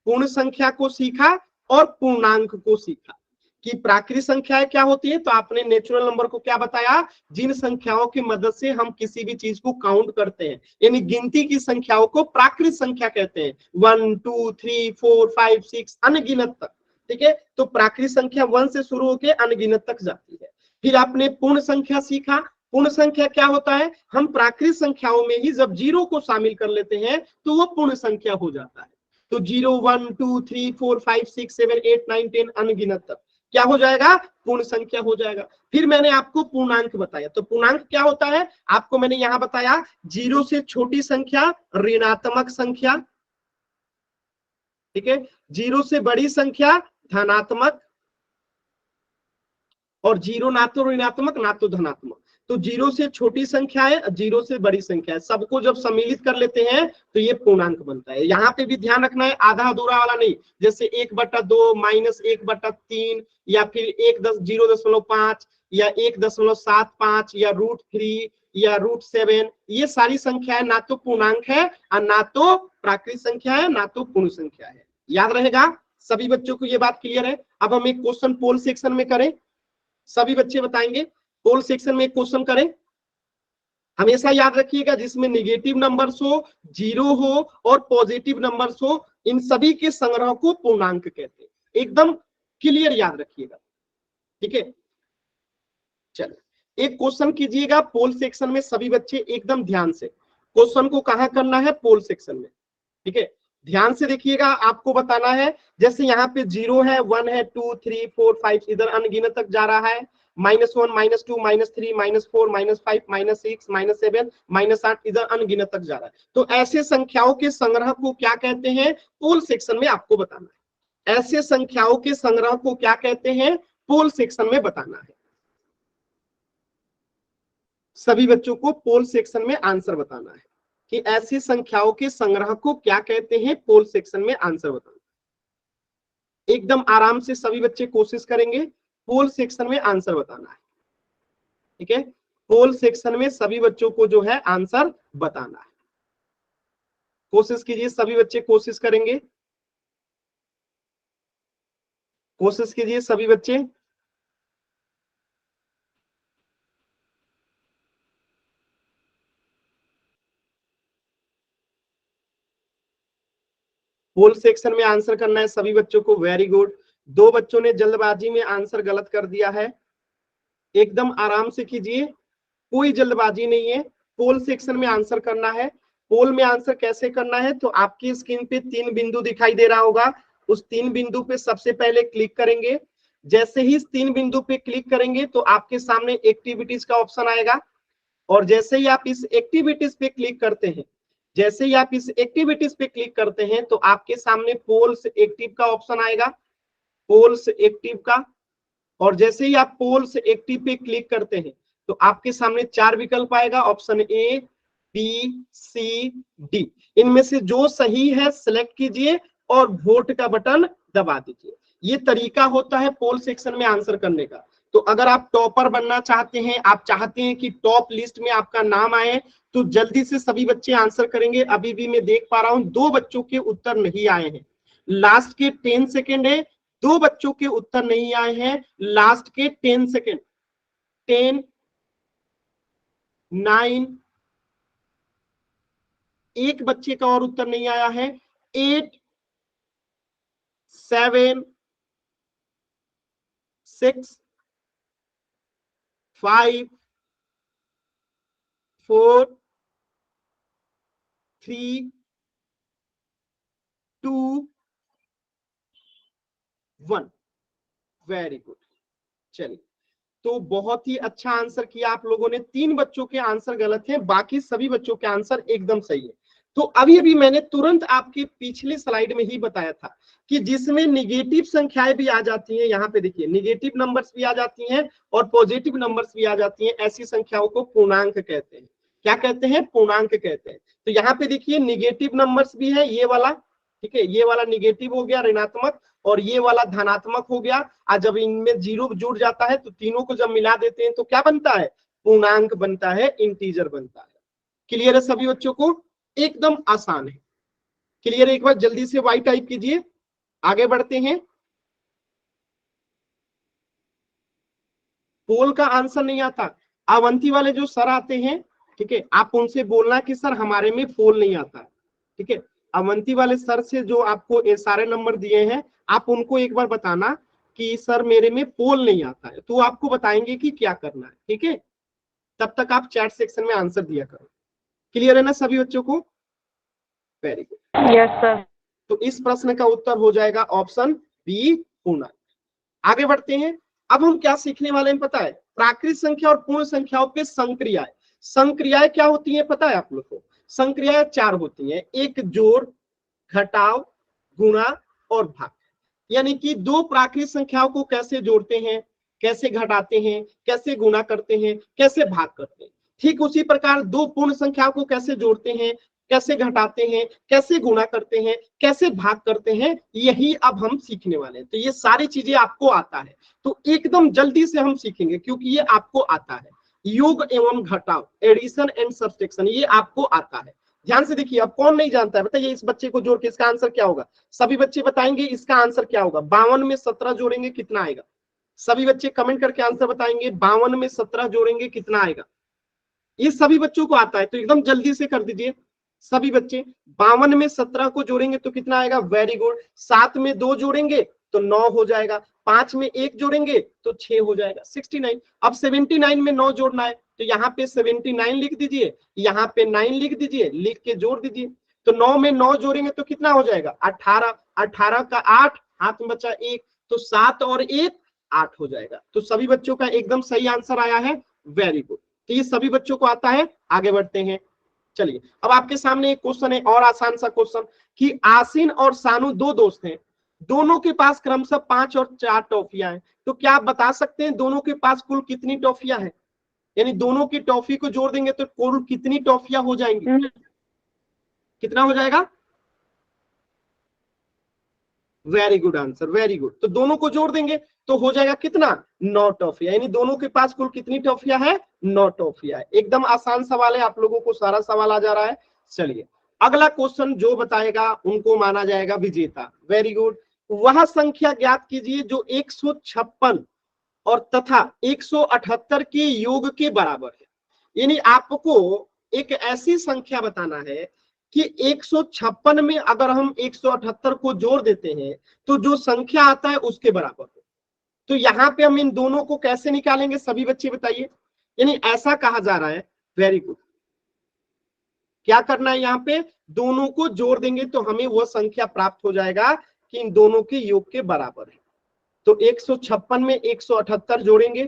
पूर्ण संख्या को सीखा और पूर्णांक को सीखा। कि प्राकृत संख्याएं क्या होती है, तो आपने नेचुरल नंबर को क्या बताया? जिन संख्याओं की मदद से हम किसी भी चीज को काउंट करते हैं, यानी गिनती की संख्याओं को प्राकृत संख्या कहते हैं। 1 2 3 4 5 6 अनगिनत तक। ठीक है, तो प्राकृत संख्या 1 से शुरू होकर अनगिनत तक जाती है। फिर आपने पूर्ण संख्या सीखा। पूर्ण संख्या क्या होता है? हम प्राकृत संख्याओं में ही जब 0 को शामिल कर लेते हैं तो वो पूर्ण संख्या हो जाता है। तो 0 1 2 3 4 5 6 7 8 9 10 अनगिनत तक। क्या हो जाएगा, पूर्ण संख्या हो जाएगा। फिर मैंने आपको पूर्णांक बताया, तो पूर्णांक क्या होता है आपको मैंने यहां बताया, 0 से छोटी संख्या ऋणात्मक संख्या, ठीक है, 0 से बड़ी संख्या धनात्मक, और 0 ना तो ऋणात्मक ना तो धनात्मक। तो 0 से छोटी संख्या है, 0 से बड़ी संख्या है, सबको जब सम्मिलित कर लेते हैं तो ये पूर्णांक बनता है। यहाँ पे भी ध्यान रखना है, आधा अधूरा वाला नहीं, जैसे 1/2 -1/3 या फिर 0.5 या 1.75 या √3 या √7, ये सारी संख्याएं ना तो पूर्णांक है और ना तो प्राकृत संख्या है, ना तो पूर्ण संख्या है। याद रहेगा सभी बच्चों को, ये बात क्लियर है। अब हम एक क्वेश्चन पोल सेक्शन में करें, सभी बच्चे बताएंगे, पोल सेक्शन में एक क्वेश्चन करें। हमेशा याद रखिएगा जिसमें नेगेटिव नंबर्स हो, 0 हो और पॉजिटिव नंबर्स हो, इन सभी के संग्रह को पूर्णांक कहते हैं। एकदम क्लियर याद रखिएगा, ठीक है। चलिए एक क्वेश्चन कीजिएगा पोल सेक्शन में, सभी बच्चे एकदम ध्यान से। क्वेश्चन को कहां करना है, पोल सेक्शन में, ठीक है। ध्यान से देखिएगा, आपको बताना है, जैसे यहाँ पे 0 है, 1 है, 2 3 4 5 इधर अनगिनत तक जा रहा है, -1 -2 -3 -4 -5 -6 -7 -8 इधर अनगिनत तक जा रहा है। तो ऐसे संख्याओं के संग्रह को क्या कहते हैं, पोल सेक्शन में आपको बताना है। ऐसे संख्याओं के संग्रह को क्या कहते हैं, पोल सेक्शन में बताना है। सभी बच्चों को पोल सेक्शन में आंसर बताना है कि ऐसी संख्याओं के संग्रह को क्या कहते हैं, पोल सेक्शन में आंसर बताना। एकदम आराम से सभी बच्चे कोशिश करेंगे पोल सेक्शन में आंसर बताना है, ठीक है। पोल सेक्शन में सभी बच्चों को जो है आंसर बताना है। कोशिश कीजिए, सभी बच्चे कोशिश करेंगे, कोशिश कीजिए सभी बच्चे। पोल सेक्शन में आंसर करना है सभी बच्चों को। Very good. 2 बच्चों ने जल्दबाजी में आंसर गलत कर दिया है, एकदम आराम से कीजिए, कोई जल्दबाजी नहीं है। पोल सेक्शन में आंसर करना है। पोल में आंसर कैसे करना है, तो आपकी स्क्रीन पे 3 बिंदु दिखाई दे रहा होगा, उस 3 बिंदु पे सबसे पहले क्लिक करेंगे। जैसे ही इस 3 बिंदु पे क्लिक करेंगे तो आपके सामने एक्टिविटीज का ऑप्शन आएगा, और जैसे ही आप इस एक्टिविटीज पे क्लिक करते हैं, जैसे ही आप इस एक्टिविटीज पे क्लिक करते हैं तो आपके सामने पोल्स एक्टिव का ऑप्शन आएगा, पोल्स एक्टिव का। और जैसे ही आप पोल्स एक्टिव पे क्लिक करते हैं तो आपके सामने 4 विकल्प आएगा, option A, B, C, D. इनमें से जो सही है सिलेक्ट कीजिए और वोट का बटन दबा दीजिए। ये तरीका होता है पोल सेक्शन में आंसर करने का। तो अगर आप टॉपर बनना चाहते हैं, आप चाहते हैं कि टॉप लिस्ट में आपका नाम आए, तो जल्दी से सभी बच्चे आंसर करेंगे। अभी भी मैं देख पा रहा हूं 2 बच्चों के उत्तर नहीं आए हैं, लास्ट के 10 सेकेंड है, 2 बच्चों के उत्तर नहीं आए हैं, लास्ट के 10 सेकेंड। 10 9, एक बच्चे का और उत्तर नहीं आया है, 8 7 6 5 4 3 2 1। Very good. चलिए, तो बहुत ही अच्छा आंसर किया आप लोगों ने। 3 बच्चों के आंसर गलत हैं, बाकी सभी बच्चों के आंसर एकदम सही है। तो अभी अभी मैंने तुरंत आपके पिछले स्लाइड में ही बताया था कि जिसमें निगेटिव संख्याएं भी आ जाती हैं, यहाँ पे देखिए निगेटिव नंबर्स भी आ जाती हैं और पॉजिटिव नंबर्स भी आ जाती हैं, ऐसी संख्याओं को पूर्णांक कहते हैं। क्या कहते हैं, पूर्णांक कहते हैं। तो यहाँ पे देखिए निगेटिव नंबर्स भी है, ये वाला, ठीक है, ये वाला निगेटिव हो गया ऋणात्मक, और ये वाला धनात्मक हो गया। आज जब इनमें 0 जुड़ जाता है तो तीनों को जब मिला देते हैं तो क्या बनता है, पूर्णांक बनता है, इंटीजर बनता है। क्लियर है सभी बच्चों को, एकदम आसान है। क्लियर है, एक बार जल्दी से वाई टाइप कीजिए, आगे बढ़ते हैं। पोल का आंसर नहीं आता, अवंती वाले जो सर आते हैं, ठीक है, आप उनसे बोलना कि सर हमारे में पोल नहीं आता, ठीक है। अवंती वाले सर से जो आपको ये सारे नंबर दिए हैं, आप उनको एक बार बताना कि सर मेरे में पोल नहीं आता है, तो आपको बताएंगे कि क्या करना है, ठीक है। तब तक आप चैट सेक्शन में आंसर दिया करो। क्लियर है ना सभी बच्चों को, वेरी गुड। Yes sir. तो इस प्रश्न का उत्तर हो जाएगा ऑप्शन बी, पूर्णांक। आगे बढ़ते हैं। अब हम क्या सीखने वाले हैं पता है? प्राकृत संख्या और पूर्ण संख्याओं पे संक्रियाएं। संक्रियाएं क्या होती है पता है आप लोग को? संक्रियाएं 4 होती हैं, एक जोड़, घटाव, गुणा और भाग। यानी कि दो प्राकृत संख्याओं को कैसे जोड़ते हैं, कैसे घटाते हैं, कैसे गुणा करते हैं, कैसे भाग करते हैं। ठीक उसी प्रकार दो पूर्ण संख्याओं को कैसे जोड़ते हैं, कैसे घटाते हैं, कैसे गुणा करते हैं, कैसे भाग करते हैं, यही अब हम सीखने वाले हैं। तो ये सारी चीजें आपको आता है, तो एकदम जल्दी से हम सीखेंगे क्योंकि ये आपको आता है। योग एवं घटाव, एडिशन एंड सब्सट्रैक्शन, ये आपको आता है। ध्यान से देखिए, अब कौन नहीं जानता है बताइए इस बच्चे को जोड़ के इसका आंसर क्या होगा? सभी बच्चे बताएंगे इसका आंसर क्या होगा। 52 में 17 जोड़ेंगे कितना आएगा? सभी बच्चे कमेंट करके आंसर बताएंगे 52 में 17 जोड़ेंगे कितना आएगा? ये सभी बच्चों को आता है, तो एकदम जल्दी से कर दीजिए सभी बच्चे। 52 में 17 को जोड़ेंगे तो कितना आएगा? Very good. 7 में 2 जोड़ेंगे तो 9 हो जाएगा। 5 में 1 जोड़ेंगे तो 6 हो जाएगा, 69। अब 79 में 9 जोड़ना है तो यहाँ पे 79 लिख दीजिए, यहाँ पे 9 लिख दीजिए, लिख के जोड़ दीजिए। तो 9 में 9 जोड़ेंगे तो कितना हो जाएगा? 18। 18 का 8, हाथ में बचा 1, तो 7 और 1 8 हो जाएगा। तो सभी बच्चों का एकदम सही आंसर आया है, वेरी गुड। तो ये सभी बच्चों को आता है। आगे बढ़ते हैं। चलिए अब आपके सामने एक क्वेश्चन है और आसान सा क्वेश्चन कि आसिन और सानू दो दोस्त हैं, दोनों के पास क्रमशः 5 और 4 टॉफियां हैं। तो क्या आप बता सकते हैं दोनों के पास कुल कितनी टॉफियां हैं? यानी दोनों की टॉफी को जोड़ देंगे तो कुल कितनी टॉफियां हो जाएंगी? कितना हो जाएगा? Very good answer, very good. तो दोनों को जोड़ देंगे तो हो जाएगा कितना? 9 टॉफियां। यानी दोनों के पास कुल कितनी टॉफियां है? 9 टॉफियां है। एकदम आसान सवाल है, आप लोगों को सारा सवाल आ जा रहा है। चलिए अगला क्वेश्चन जो बताएगा उनको माना जाएगा विजेता। Very good. वह संख्या ज्ञात कीजिए जो 156 और तथा 178 के योग के बराबर है। यानी आपको एक ऐसी संख्या बताना है कि 156 में अगर हम 178 को जोड़ देते हैं तो जो संख्या आता है उसके बराबर हो। तो यहाँ पे हम इन दोनों को कैसे निकालेंगे सभी बच्चे बताइए? यानी ऐसा कहा जा रहा है, वेरी गुड, क्या करना है यहाँ पे? दोनों को जोड़ देंगे तो हमें वह संख्या प्राप्त हो जाएगा कि इन दोनों के योग के बराबर है। तो 156 में 178 जोड़ेंगे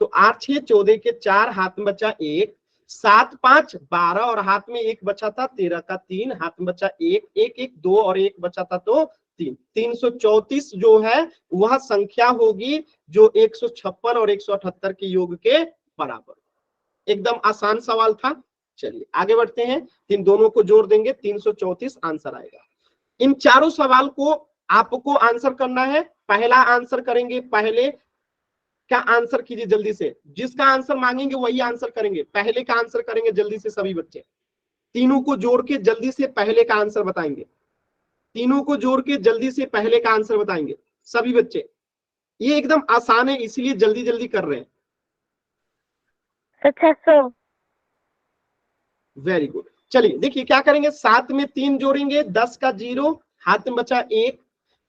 तो 8 6 14 के 4, हाथ में बचा 1, 7 5 12 और हाथ में 1 बचा था, 13 का 3, हाथ में बचा 1, 1 1 2 और 1 बचा था तो 3। 334 जो है वह संख्या होगी जो 156 और 178 के योग के बराबर। एकदम आसान सवाल था। चलिए आगे बढ़ते हैं। इन दोनों को जोड़ देंगे 334 आंसर आएगा। इन चारों सवाल को आपको आंसर करना है। पहला आंसर करेंगे, पहले का आंसर कीजिए जल्दी से। जिसका आंसर मांगेंगे वही आंसर करेंगे। पहले का आंसर करेंगे जल्दी से सभी बच्चे। तीनों को जोड़ के जल्दी से पहले का आंसर बताएंगे। तीनों को जोड़ के जल्दी से पहले का आंसर बताएंगे सभी बच्चे। ये एकदम आसान है इसलिए जल्दी जल्दी कर रहे हैं। 600। Very good. चलिए देखिए क्या करेंगे, 7 में 3 जोड़ेंगे, 10 का 0, हाथ में बचा 1,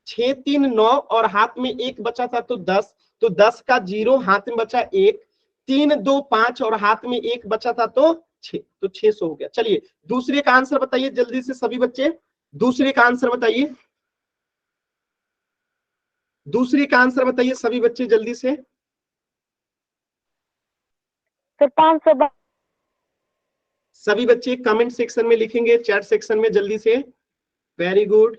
6 3 9 और हाथ में 1 बचा था तो 10, तो 10 का 0, हाथ में बचा 1, 3 2 5 और हाथ में 1 बचा था तो 6, तो 600 हो गया। चलिए दूसरे का आंसर बताइए जल्दी से सभी बच्चे। दूसरे का आंसर बताइए, दूसरे का आंसर बताइए सभी बच्चे जल्दी से। तो 500। सभी बच्चे कमेंट सेक्शन में लिखेंगे, चैट सेक्शन में जल्दी से। वेरी गुड,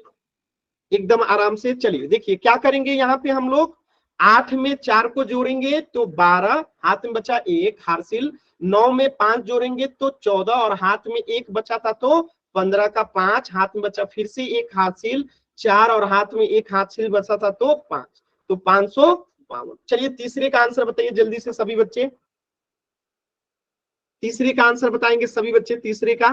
एकदम आराम से। चलिए देखिए क्या करेंगे, यहाँ पे हम लोग 8 में 4 को जोड़ेंगे तो 12, हाथ में बचा 1 हासिल। 9 में 5 जोड़ेंगे तो 14 और हाथ में 1 बचा था तो 15 का 5, हाथ में बचा फिर से 1 हासिल, 4 और हाथ में 1 हासिल बचा था तो 5, तो 552। चलिए तीसरे का आंसर बताइए जल्दी से सभी बच्चे। तीसरे का आंसर बताएंगे सभी बच्चे। तीसरे का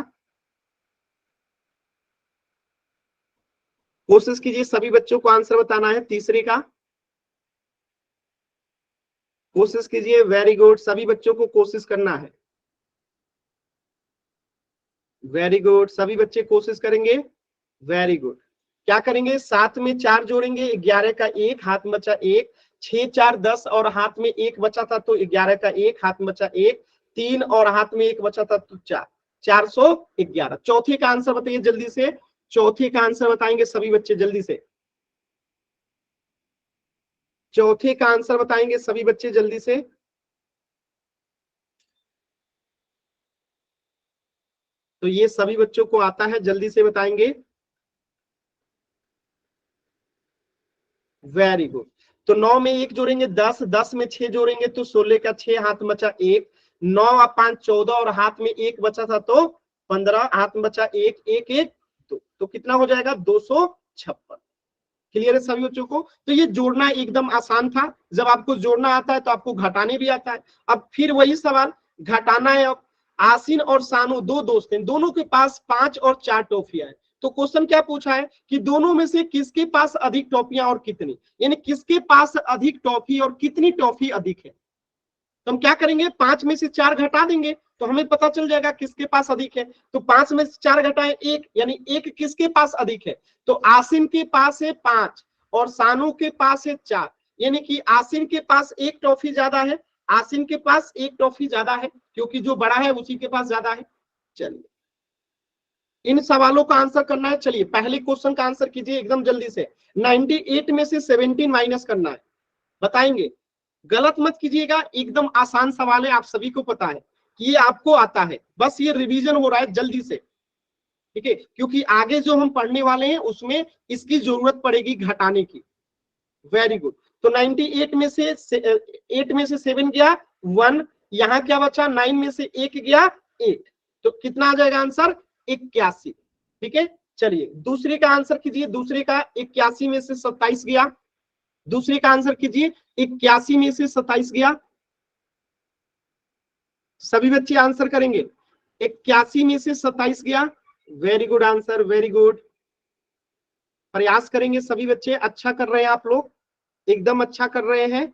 कोशिश कीजिए, सभी बच्चों को आंसर बताना है तीसरे का। कोशिश कीजिए, वेरी गुड, सभी बच्चों को कोशिश करना है। वेरी गुड, सभी बच्चे कोशिश करेंगे। Very good. क्या करेंगे, 7 में 4 जोड़ेंगे, 11 का 1, हाथ में बचा 1, 6 4 10 और हाथ में 1 बचा था तो 11 का 1, हाथ में बचा 1, 3 और हाथ में 1 बचा था तो 4, 411। चौथे का आंसर बताइए जल्दी से। चौथे का आंसर बताएंगे सभी बच्चे जल्दी से। चौथे का आंसर बताएंगे सभी बच्चे जल्दी से। तो ये सभी बच्चों को आता है, जल्दी से बताएंगे। Very good. तो 9 में 1 जोड़ेंगे 10, 10 में 6 जोड़ेंगे तो 16 का 6, हाथ में बचा 1, 9 और 5 14 और हाथ में 1 बचा था तो 15, हाथ में बचा 1, 1 1 2, तो कितना हो जाएगा 256। क्लियर है सभी बच्चों को? तो ये जोड़ना एकदम आसान था। जब आपको जोड़ना आता है तो आपको घटाने भी आता है। अब फिर वही सवाल, घटाना है। अब आसिन और सानू दो दोस्त हैं, दोनों के पास 5 और 4 टॉफियां हैं। तो क्वेश्चन क्या पूछा है कि दोनों में से किसके पास अधिक टॉफियां और कितनी, यानी किसके पास अधिक टॉफी और कितनी टॉफी अधिक है। तो हम क्या करेंगे, 5 में से 4 घटा देंगे तो हमें पता चल जाएगा किसके पास अधिक है। तो 5 में से 4 घटाएं 1, यानी 1 किसके पास अधिक है। तो आसिन के पास है 5 और सानू के पास है 4, यानी कि आसिन के पास 1 टॉफी ज्यादा है, आसिन के पास 1 टॉफी ज्यादा है, क्योंकि जो बड़ा है उसी के पास ज्यादा है। चलिए इन सवालों का आंसर करना है। चलिए पहले क्वेश्चन का आंसर कीजिए एकदम जल्दी से। 98 में से 17 माइनस करना है, बताएंगे। गलत मत कीजिएगा, एकदम आसान सवाल है, आप सभी को पता है कि ये आपको आता है, बस ये रिवीजन हो रहा है जल्दी से, ठीक है, क्योंकि आगे जो हम पढ़ने वाले हैं उसमें इसकी जरूरत पड़ेगी घटाने की। Very good. तो 98 में से 8 में से 7 गया 1, यहाँ क्या बचा 9 में से 1 गया 8, तो कितना आ जाएगा आंसर 81। ठीक है, चलिए दूसरे का आंसर कीजिए। दूसरे का 81 में से 27 गया, दूसरे का आंसर कीजिए। 81 में से 27 गया, सभी बच्चे आंसर करेंगे। 81 में से 27 गया, very good answer, very good. प्रयास करेंगे सभी बच्चे, अच्छा कर रहे हैं आप लोग, एकदम अच्छा कर रहे हैं।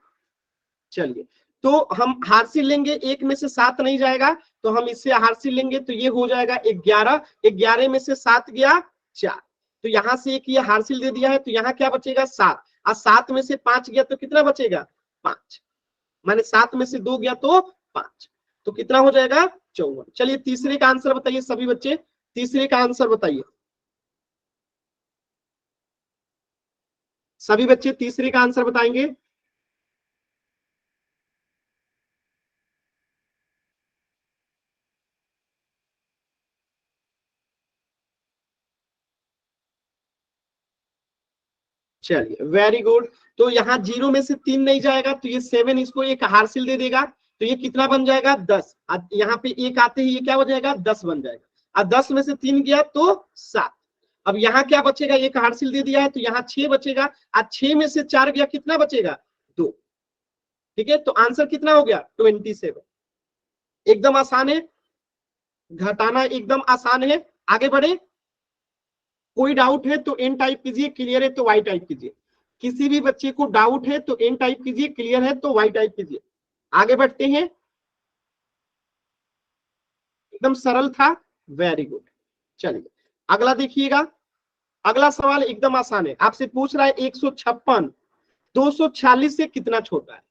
चलिए तो हम हार्सिल लेंगे, 1 में से 7 नहीं जाएगा तो हम इससे हार्सिल लेंगे, तो ये हो जाएगा 11, 11 में से 7 गया 4, तो यहां से एक ये हार्सिल दे दिया है, तो यहाँ क्या बचेगा 7, और 7 में से 5 गया तो कितना बचेगा 5, माने 7 में से 2 गया तो 5, तो कितना हो जाएगा 54। चलिए तीसरे का आंसर बताइए सभी बच्चे, तीसरे का आंसर बताइए सभी बच्चे, तीसरे का आंसर बताएंगे। चलिए वेरी गुड। तो यहाँ 0 में से 3 नहीं जाएगा तो ये 7 इसको एक हार्सिल दे देगा, तो ये कितना बन जाएगा 10, यहाँ पे 1 आते ही ये क्या हो जाएगा 10 बन जाएगा, और 10 में से 3 गया तो 7। अब यहाँ क्या बचेगा, एक हार्सिल दे दिया है तो यहाँ 6 बचेगा, और 6 में से 4 गया कितना बचेगा 2। ठीक है, तो आंसर कितना हो गया 27। एकदम आसान है, घटाना एकदम आसान है। आगे बढ़े, कोई डाउट है तो एन टाइप कीजिए, क्लियर है तो वाई टाइप कीजिए। किसी भी बच्चे को डाउट है तो एन टाइप कीजिए, क्लियर है तो वाई टाइप कीजिए। आगे बढ़ते हैं, एकदम सरल था, वेरी गुड। चलिए अगला देखिएगा, अगला सवाल एकदम आसान है, आपसे पूछ रहा है 156 240 से कितना छोटा है।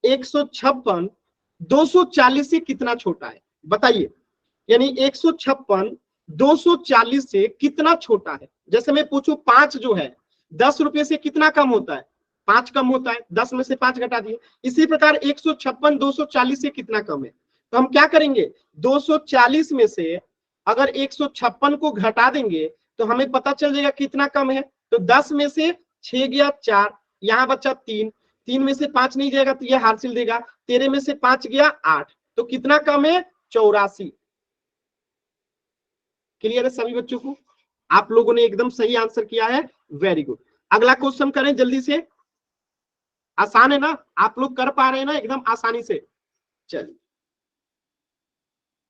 156 240 से कितना छोटा है, बताइए। यानी 156 240 से कितना छोटा है। जैसे मैं पूछूं 5 जो है 10 रुपए से कितना कम होता है, 5 कम होता है, 10 में से 5 घटा दिए। इसी प्रकार 156 240 से कितना कम है, तो हम क्या करेंगे 240 में से अगर 156 को घटा देंगे तो हमें पता चल जाएगा कितना कम है। तो 10 में से 6 गया 4, यहाँ बचा 3, 3 में से 5 नहीं जाएगा तो यह हासिल देगा, 13 में से 5 गया 8, तो कितना कम है 84। क्लियर है सभी बच्चों को? आप लोगों ने एकदम सही आंसर किया है, वेरी गुड। अगला क्वेश्चन करें जल्दी से, आसान है ना, आप लोग कर पा रहे हैं ना एकदम आसानी से। चलिए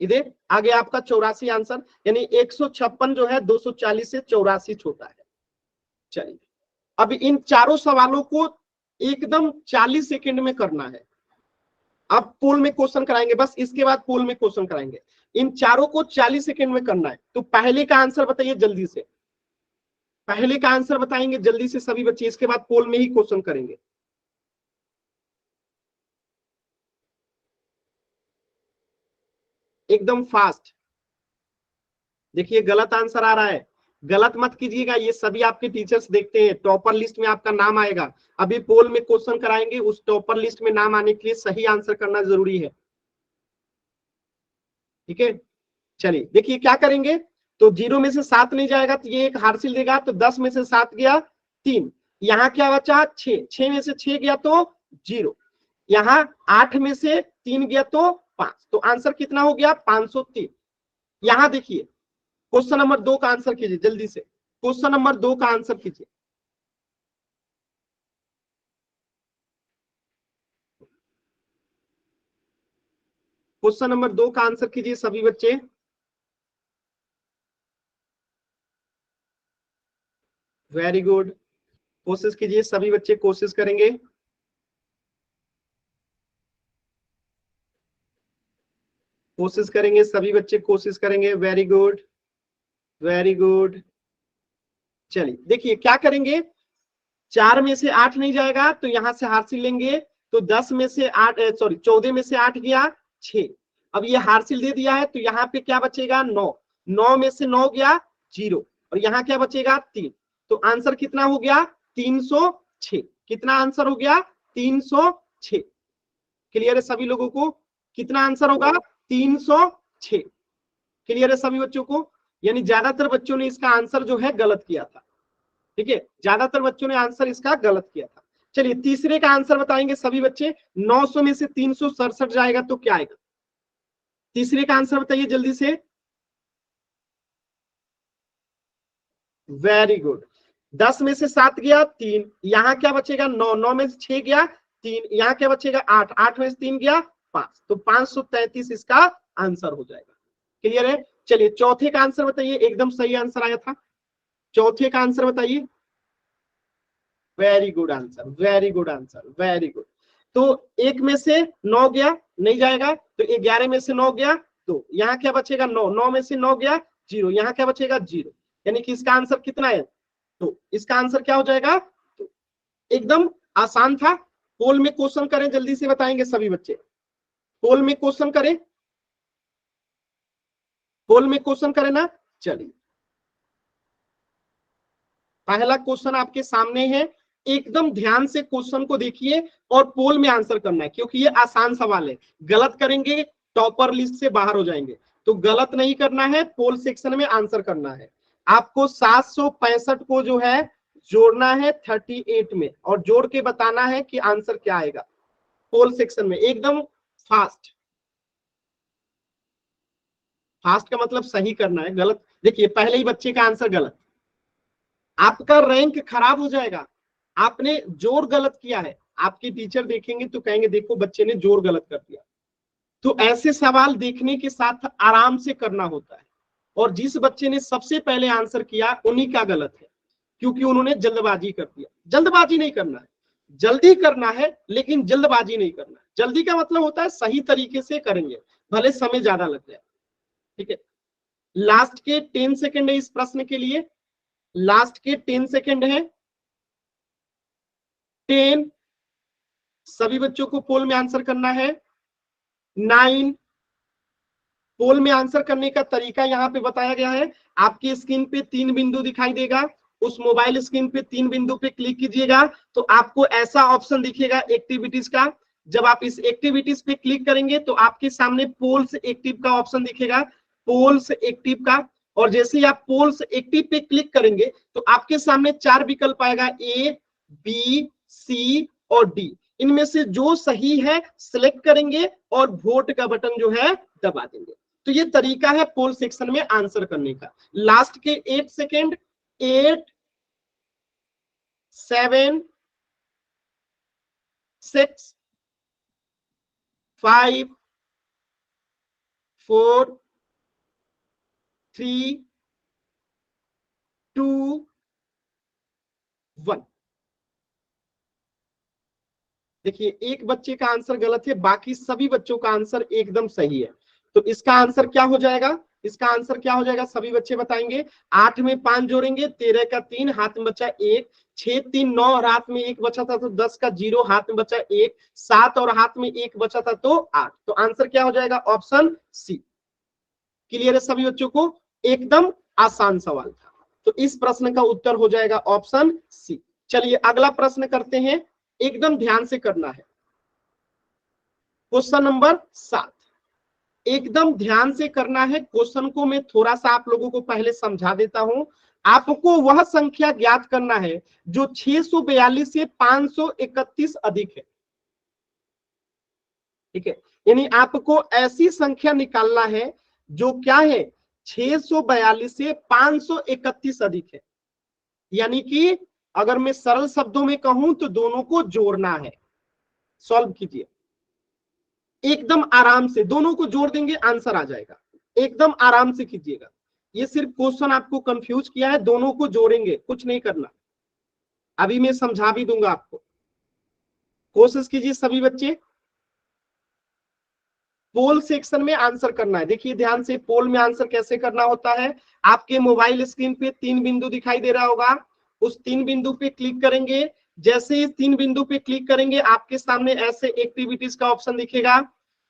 इधर आगे आपका 84 आंसर, यानी 156 जो है 240 से 84 छोटा है। चलिए अब इन चारों सवालों को एकदम 40 सेकंड में करना है। अब पोल में क्वेश्चन कराएंगे, बस इसके बाद पोल में क्वेश्चन कराएंगे। इन चारों को 40 सेकंड में करना है। तो पहले का आंसर बताइए जल्दी से, पहले का आंसर बताएंगे जल्दी से सभी बच्चे, इसके बाद पोल में ही क्वेश्चन करेंगे। एकदम फास्ट। देखिए गलत आंसर आ रहा है, गलत मत कीजिएगा, ये सभी आपके टीचर्स देखते हैं, टॉपर लिस्ट में आपका नाम आएगा। अभी पोल में क्वेश्चन कराएंगे, उस टॉपर लिस्ट में नाम आने के लिए सही आंसर करना जरूरी है। ठीक है, चलिए देखिए क्या करेंगे। तो 0 में से 7 नहीं जाएगा तो ये एक हासिल देगा, तो 10 में से 7 गया 3, यहाँ क्या बचा 6, 6 में से 6 गया तो 0, यहाँ 8 में से 3 गया तो 5, तो आंसर कितना हो गया 503। यहाँ देखिए क्वेश्चन नंबर 2 का आंसर कीजिए जल्दी से, क्वेश्चन नंबर 2 का आंसर कीजिए। क्वेश्चन नंबर 2 का आंसर कीजिए सभी बच्चे। वेरी गुड, कोशिश कीजिए सभी बच्चे, कोशिश करेंगे। कोशिश करेंगे सभी बच्चे, कोशिश करेंगे। Very good, very good. चलिए देखिए क्या करेंगे, 4 में से 8 नहीं जाएगा तो यहां से हासिल लेंगे, तो 10 में से 8 सॉरी 14 में से 8 गया 6, अब ये हासिल दे दिया है तो यहाँ पे क्या बचेगा 9, 9 में से 9 गया 0, और यहाँ क्या बचेगा 3, तो आंसर कितना हो गया 306। कितना आंसर हो गया 306। क्लियर है सभी लोगों को, कितना आंसर होगा 306। क्लियर है सभी बच्चों को, यानी ज्यादातर बच्चों ने इसका आंसर जो है गलत किया था। ठीक है, ज्यादातर बच्चों ने आंसर इसका गलत किया था। चलिए तीसरे का आंसर बताएंगे सभी बच्चे। 900 में से 367 जाएगा तो क्या आएगा, तीसरे का आंसर बताइए जल्दी से। वेरी गुड, 10 में से 7 गया 3, यहाँ क्या बचेगा 9, 9 में से 6 गया 3, यहाँ क्या बचेगा 8, 8 में से 3 गया 5, तो 533 इसका आंसर हो जाएगा। क्लियर है, चलिए चौथे का आंसर बताइए, एकदम सही आंसर आया था, चौथे का आंसर बताइए। Very good answer, very good answer, very good. तो 1 में से 9 गया नहीं जाएगा, तो 11 में से 9 गया, तो यहाँ क्या बचेगा 9, 9 में से 9 गया 0, यहाँ क्या बचेगा 0, यानी कि इसका आंसर कितना है, तो इसका आंसर क्या हो जाएगा। तो एकदम आसान था। पोल में क्वेश्चन करें, जल्दी से बताएंगे सभी बच्चे, पोल में क्वेश्चन करें, पोल में क्वेश्चन करें ना। चलिए पहला क्वेश्चन आपके सामने है, एकदम ध्यान से क्वेश्चन को देखिए और पोल में आंसर करना है, क्योंकि ये आसान सवाल है। गलत करेंगे टॉपर लिस्ट से बाहर हो जाएंगे, तो गलत नहीं करना है, पोल सेक्शन में आंसर करना है। आपको 765 को जो है जोड़ना है 38 में, और जोड़ के बताना है कि आंसर क्या आएगा पोल सेक्शन में, एकदम फास्ट। फास्ट का मतलब सही करना है, गलत देखिए पहले ही बच्चे का आंसर गलत, आपका रैंक खराब हो जाएगा। आपने जोड़ गलत किया है, आपके टीचर देखेंगे तो कहेंगे देखो बच्चे ने जोड़ गलत कर दिया। तो ऐसे सवाल देखने के साथ आराम से करना होता है, और जिस बच्चे ने सबसे पहले आंसर किया उन्हीं का गलत है, क्योंकि उन्होंने जल्दबाजी कर दिया। जल्दबाजी नहीं करना है, जल्दी करना है लेकिन जल्दबाजी नहीं करना है। जल्दी का मतलब होता है सही तरीके से करेंगे, भले समय ज्यादा लग जाए। ठीक है, लास्ट के 10 सेकंड है इस प्रश्न के लिए, लास्ट के 10 सेकंड है। 10, सभी बच्चों को पोल में आंसर करना है। 9, पोल में आंसर करने का तरीका यहाँ पे बताया गया है। आपकी स्क्रीन पे 3 बिंदु दिखाई देगा, उस मोबाइल स्क्रीन पे 3 बिंदु पे क्लिक कीजिएगा तो आपको ऐसा ऑप्शन दिखेगा एक्टिविटीज का। जब आप इस एक्टिविटीज पे क्लिक करेंगे तो आपके सामने पोल्स एक्टिव का ऑप्शन दिखेगा, पोल्स एक्टिव का। और जैसे ही आप पोल्स एक्टिव पे क्लिक करेंगे तो आपके सामने 4 विकल्प आएगा, ए, बी, सी और डी। इनमें से जो सही है सिलेक्ट करेंगे और वोट का बटन जो है दबा देंगे। तो ये तरीका है पोल सेक्शन में आंसर करने का। लास्ट के 8 सेकेंड, 8, 7, 6, 5, 4, 3, 2, 1। देखिए एक बच्चे का आंसर गलत है, बाकी सभी बच्चों का आंसर एकदम सही है। तो इसका आंसर क्या हो जाएगा, इसका आंसर क्या हो जाएगा सभी बच्चे बताएंगे। 8 में 5 जोड़ेंगे, 13 का 3, हाथ में बचा 1, 6, 3, 9 और हाथ में 1 बचा था तो 10 का 0, हाथ में बचा 1, 7 और हाथ में 1 बचा था तो 8। तो आंसर क्या हो जाएगा, ऑप्शन सी। क्लियर है सभी बच्चों को, एकदम आसान सवाल था। तो इस प्रश्न का उत्तर हो जाएगा ऑप्शन सी। चलिए अगला प्रश्न करते हैं, एकदम ध्यान से करना है। क्वेश्चन नंबर 7, एकदम ध्यान से करना है। क्वेश्चन को मैं थोड़ा सा आप लोगों को पहले समझा देता हूं। आपको वह संख्या ज्ञात करना है जो 642 से 531 अधिक है। ठीक है, यानी आपको ऐसी संख्या निकालना है जो क्या है, 642 से 531 अधिक है। यानी कि अगर मैं सरल शब्दों में कहूं तो दोनों को जोड़ना है। सॉल्व कीजिए एकदम आराम से, दोनों को जोड़ देंगे आंसर आ जाएगा। एकदम आराम से कीजिएगा, ये सिर्फ क्वेश्चन आपको कंफ्यूज किया है। दोनों को जोड़ेंगे, कुछ नहीं करना, अभी मैं समझा भी दूंगा आपको। कोशिश कीजिए सभी बच्चे, पोल सेक्शन में आंसर करना है। देखिए ध्यान से, पोल में आंसर कैसे करना होता है। आपके मोबाइल स्क्रीन पे 3 बिंदु दिखाई दे रहा होगा, उस 3 बिंदु पे क्लिक करेंगे। जैसे ही 3 बिंदु पे क्लिक करेंगे आपके सामने ऐसे एक्टिविटीज का ऑप्शन दिखेगा,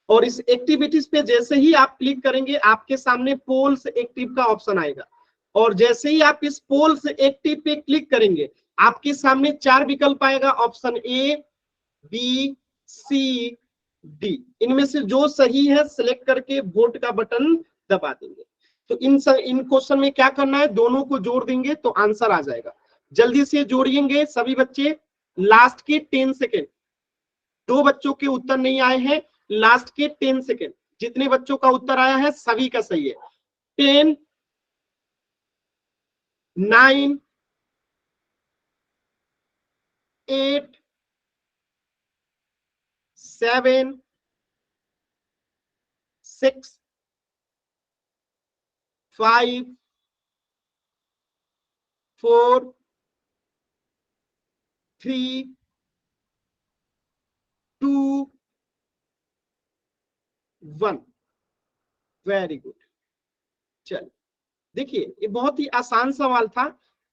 और इस एक्टिविटीज पे जैसे ही आप क्लिक करेंगे आपके सामने पोल्स एक्टिव का ऑप्शन आएगा। और जैसे ही आप इस पोल्स एक्टिव पे क्लिक करेंगे आपके सामने 4 विकल्प आएगा, option A, B, C, D. इनमें से जो सही है सिलेक्ट करके वोट का बटन दबा देंगे। तो इन क्वेश्चन में क्या करना है, दोनों को जोड़ देंगे तो आंसर आ जाएगा। जल्दी से जोड़िएंगे सभी बच्चे। लास्ट के 10 सेकेंड, 2 बच्चों के उत्तर नहीं आए हैं, लास्ट के 10 सेकेंड। जितने बच्चों का उत्तर आया है सभी का सही है। 10, 9, 8, 7, 6, 5, 4, 3, 2, 1। Very good. चलिए देखिए, ये बहुत ही आसान सवाल था।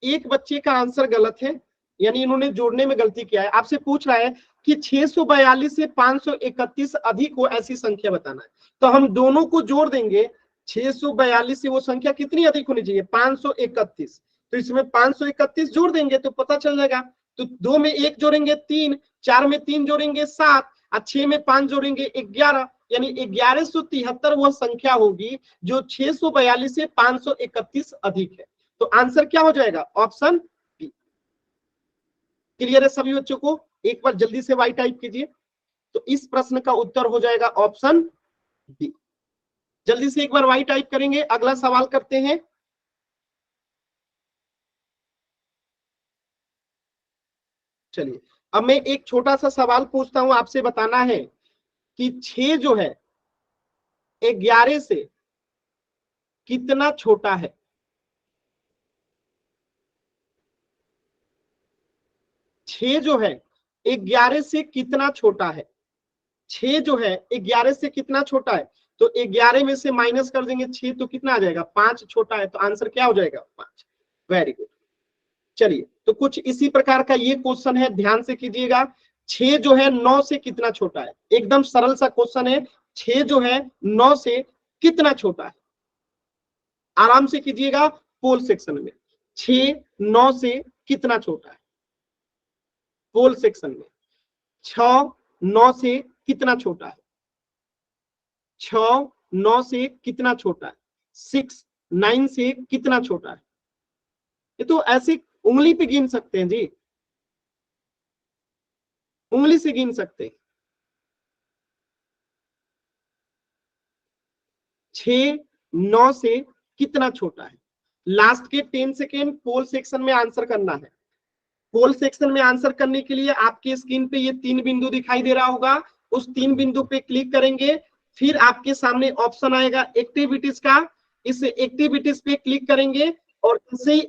एक बच्चे का आंसर गलत है, यानी इन्होंने जोड़ने में गलती किया है। आपसे पूछ रहा है कि 642 से 531 अधिक हो ऐसी संख्या बताना है। तो हम दोनों को जोड़ देंगे। 642 से वो संख्या कितनी अधिक होनी चाहिए, 531। तो इसमें 531 जोड़ देंगे तो पता चल जाएगा। तो 2 में 1 जोड़ेंगे 3, 4 में 3 जोड़ेंगे 7, और 6 में 5 जोड़ेंगे 11, यानी 1173 वह संख्या होगी जो 642 से 531 अधिक है। तो आंसर क्या हो जाएगा, ऑप्शन बी। क्लियर है सभी बच्चों को? एक बार जल्दी से वाई टाइप कीजिए। तो इस प्रश्न का उत्तर हो जाएगा ऑप्शन बी। जल्दी से एक बार वाई टाइप करेंगे। अगला सवाल करते हैं। चलिए अब मैं एक छोटा सा सवाल पूछता हूं, आपसे बताना है कि 6 जो है 11 से कितना छोटा है। 6 जो है 11 से कितना छोटा है। 6 जो है 11 से कितना छोटा है, तो 11 में से माइनस कर देंगे 6 तो कितना आ जाएगा, 5 छोटा है। तो आंसर क्या हो जाएगा, 5। Very good. चलिए तो कुछ इसी प्रकार का ये क्वेश्चन है, ध्यान से कीजिएगा। 6 जो है 9 से कितना छोटा है। एकदम सरल सा क्वेश्चन है। 6 जो है 9 से कितना छोटा है, आराम से कीजिएगा पोल सेक्शन में। 6 9 से कितना छोटा है, पोल सेक्शन में। 6 9 से कितना छोटा है, 6 9 से कितना छोटा है। 6 9 से कितना छोटा है। ये तो ऐसे उंगली पे गिन सकते हैं जी, उंगली से गिन सकते हैं। 6 9 से कितना छोटा है। लास्ट के 10 सेकेंड पोल सेक्शन में आंसर करना है। पोल सेक्शन में आंसर करने के लिए आपके स्क्रीन पे ये 3 बिंदु दिखाई दे रहा होगा, उस 3 बिंदु पे क्लिक करेंगे। फिर आपके सामने ऑप्शन आएगा एक्टिविटीज का, इस एक्टिविटीज पे क्लिक करेंगे और जैसे ही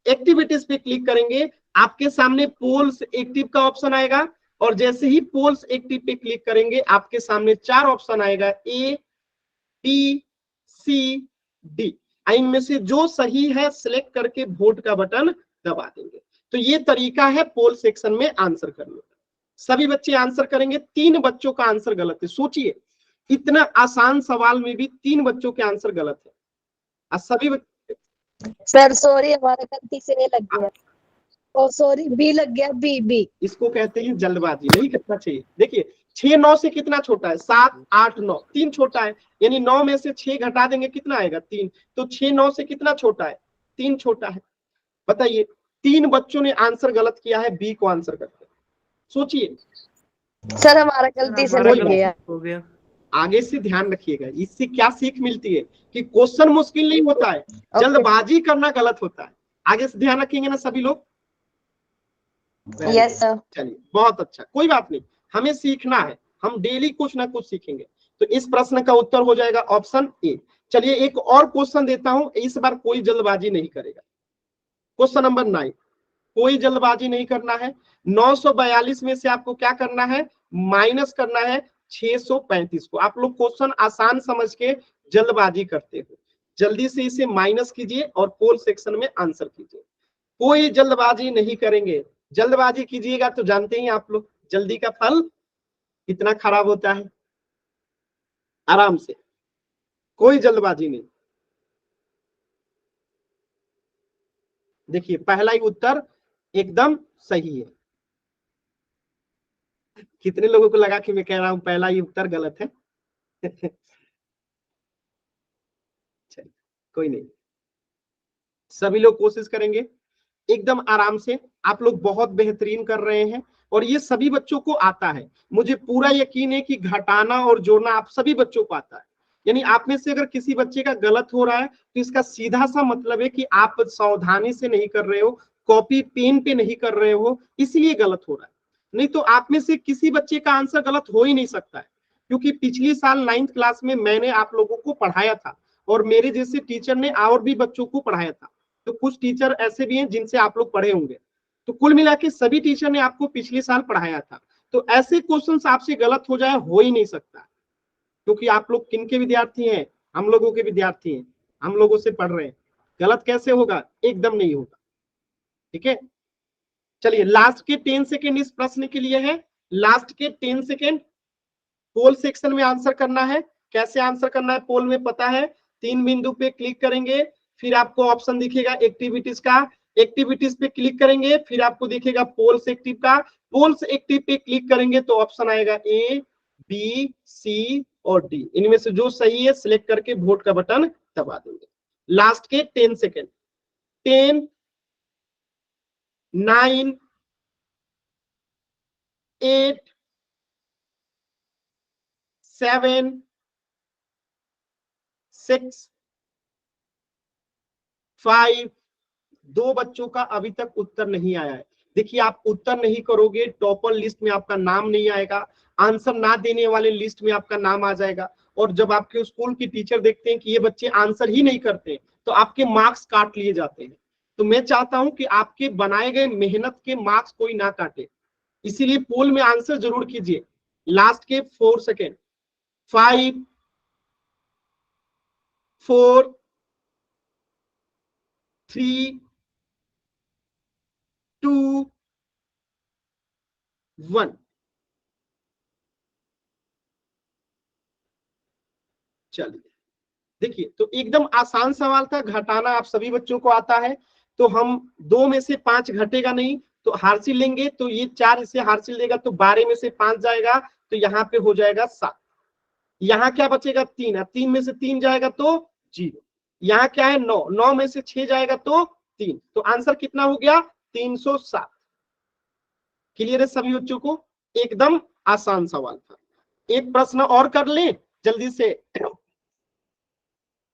एक्टिविटीज पे क्लिक करेंगे आपके सामने पोल्स एक्टिव का ऑप्शन आएगा। और जैसे ही पोल्स एक्टिव पे क्लिक करेंगे आपके सामने 4 ऑप्शन आएगा, ए, बी, सी, डी। इनमें से जो सही है सिलेक्ट करके वोट का बटन दबा देंगे। तो ये तरीका है पोल सेक्शन में आंसर करने का। सभी बच्चे आंसर करेंगे। 3 बच्चों का आंसर गलत है। सोचिए इतना आसान सवाल में भी 3 बच्चों के आंसर गलत है। सभी सर सॉरी हमारा गलती से ए लग गया। ओ सॉरी बी लग गया, बी बी। इसको कहते हैं जल्दबाजी, नहीं करना चाहिए। देखिए 6 9 से कितना छोटा है, 7 8 9, 3 छोटा है, यानी 9 में से 6 घटा देंगे कितना आएगा, 3। तो 6 9 से कितना छोटा है, 3 छोटा है। बताइए 3 बच्चों ने आंसर गलत किया है, बी को आंसर करते हैं। सोचिए, सर हमारा गलती से हमारा लग गलती गया। हो गया। आगे से ध्यान रखिएगा, इससे क्या सीख मिलती है कि क्वेश्चन मुश्किल नहीं होता है, जल्दबाजी करना गलत होता है। आगे से ध्यान रखेंगे ना सभी लोग। Yes sir. चलिए बहुत अच्छा, कोई बात नहीं, हमें सीखना है, हम डेली कुछ ना कुछ सीखेंगे। तो इस प्रश्न का उत्तर हो जाएगा ऑप्शन ए। चलिए एक और क्वेश्चन देता हूं, इस बार कोई जल्दबाजी नहीं करेगा। क्वेश्चन नंबर 9, कोई जल्दबाजी नहीं करना है। 942 में से आपको क्या करना है, माइनस करना है 635 को। आप लोग क्वेश्चन आसान समझ के जल्दबाजी करते हो, जल्दी से इसे माइनस कीजिए और पोल सेक्शन में आंसर कीजिए। कोई जल्दबाजी नहीं करेंगे, जल्दबाजी कीजिएगा तो जानते ही आप लोग जल्दी का फल कितना खराब होता है। आराम से, कोई जल्दबाजी नहीं। देखिए पहला ही उत्तर एकदम सही है। कितने लोगों को लगा कि मैं कह रहा हूं पहला ही उत्तर गलत है? चलिए कोई नहीं, सभी लोग कोशिश करेंगे एकदम आराम से। आप लोग बहुत बेहतरीन कर रहे हैं और ये सभी बच्चों को आता है। मुझे पूरा यकीन है कि घटाना और जोड़ना आप सभी बच्चों को आता है। यानी आप में से अगर किसी बच्चे का गलत हो रहा है तो इसका सीधा सा मतलब है कि आप सावधानी से नहीं कर रहे हो, कॉपी पेन पे नहीं कर रहे हो, इसलिए गलत हो रहा है। नहीं तो आप में से किसी बच्चे का आंसर गलत हो ही नहीं सकता है, क्योंकि पिछली साल 9th क्लास में मैंने आप लोगों को पढ़ाया था और मेरे जैसे टीचर ने और भी बच्चों को पढ़ाया था। तो कुछ टीचर ऐसे भी हैं जिनसे आप लोग पढ़े होंगे। तो कुल मिला के सभी टीचर ने आपको पिछले साल पढ़ाया था। तो ऐसे क्वेश्चंस आपसे गलत हो जाए हो ही नहीं सकता, क्योंकि आप लोग किनके विद्यार्थी हैं, हम लोगों के विद्यार्थी हैं, हम लोगों से पढ़ रहे हैं। गलत कैसे होगा, एकदम नहीं होगा। ठीक है, चलिए लास्ट के 10 सेकेंड इस प्रश्न के लिए है। लास्ट के 10 सेकेंड पोल सेक्शन में आंसर करना है। कैसे आंसर करना है पोल में पता है, 3 बिंदु पे क्लिक करेंगे, फिर आपको ऑप्शन दिखेगा एक्टिविटीज का, एक्टिविटीज पे क्लिक करेंगे, फिर आपको दिखेगा पोल्स एक्टिव का, पोल्स एक्टिव पे क्लिक करेंगे तो ऑप्शन आएगा ए बी सी और डी। इनमें से जो सही है सिलेक्ट करके वोट का बटन दबा देंगे। लास्ट के 10 सेकेंड, 10 9 8 7 6 5। 2 बच्चों का अभी तक उत्तर नहीं आया है। देखिए आप उत्तर नहीं करोगे, टॉपर लिस्ट में आपका नाम नहीं आएगा, आंसर ना देने वाले लिस्ट में आपका नाम आ जाएगा। और जब आपके स्कूल की टीचर देखते हैं कि ये बच्चे आंसर ही नहीं करते तो आपके मार्क्स काट लिए जाते हैं। तो मैं चाहता हूं कि आपके बनाए गए मेहनत के मार्क्स कोई ना काटे, इसीलिए पोल में आंसर जरूर कीजिए। लास्ट के 4 सेकेंड, 5 4 3 2 1। चलिए देखिए, तो एकदम आसान सवाल था, घटाना आप सभी बच्चों को आता है। तो हम 2 में से 5 घटेगा नहीं तो हार्सिल लेंगे, तो ये 4 इसे हार्सिल देगा तो 12 में से 5 जाएगा तो यहाँ पे हो जाएगा 7। यहाँ क्या बचेगा 3, 3 में से 3 जाएगा तो 0। यहाँ क्या है 9, 9 में से 6 जाएगा तो 3। तो आंसर कितना हो गया 307। क्लियर है सभी बच्चों को, एकदम आसान सवाल था। एक प्रश्न और कर लें जल्दी से,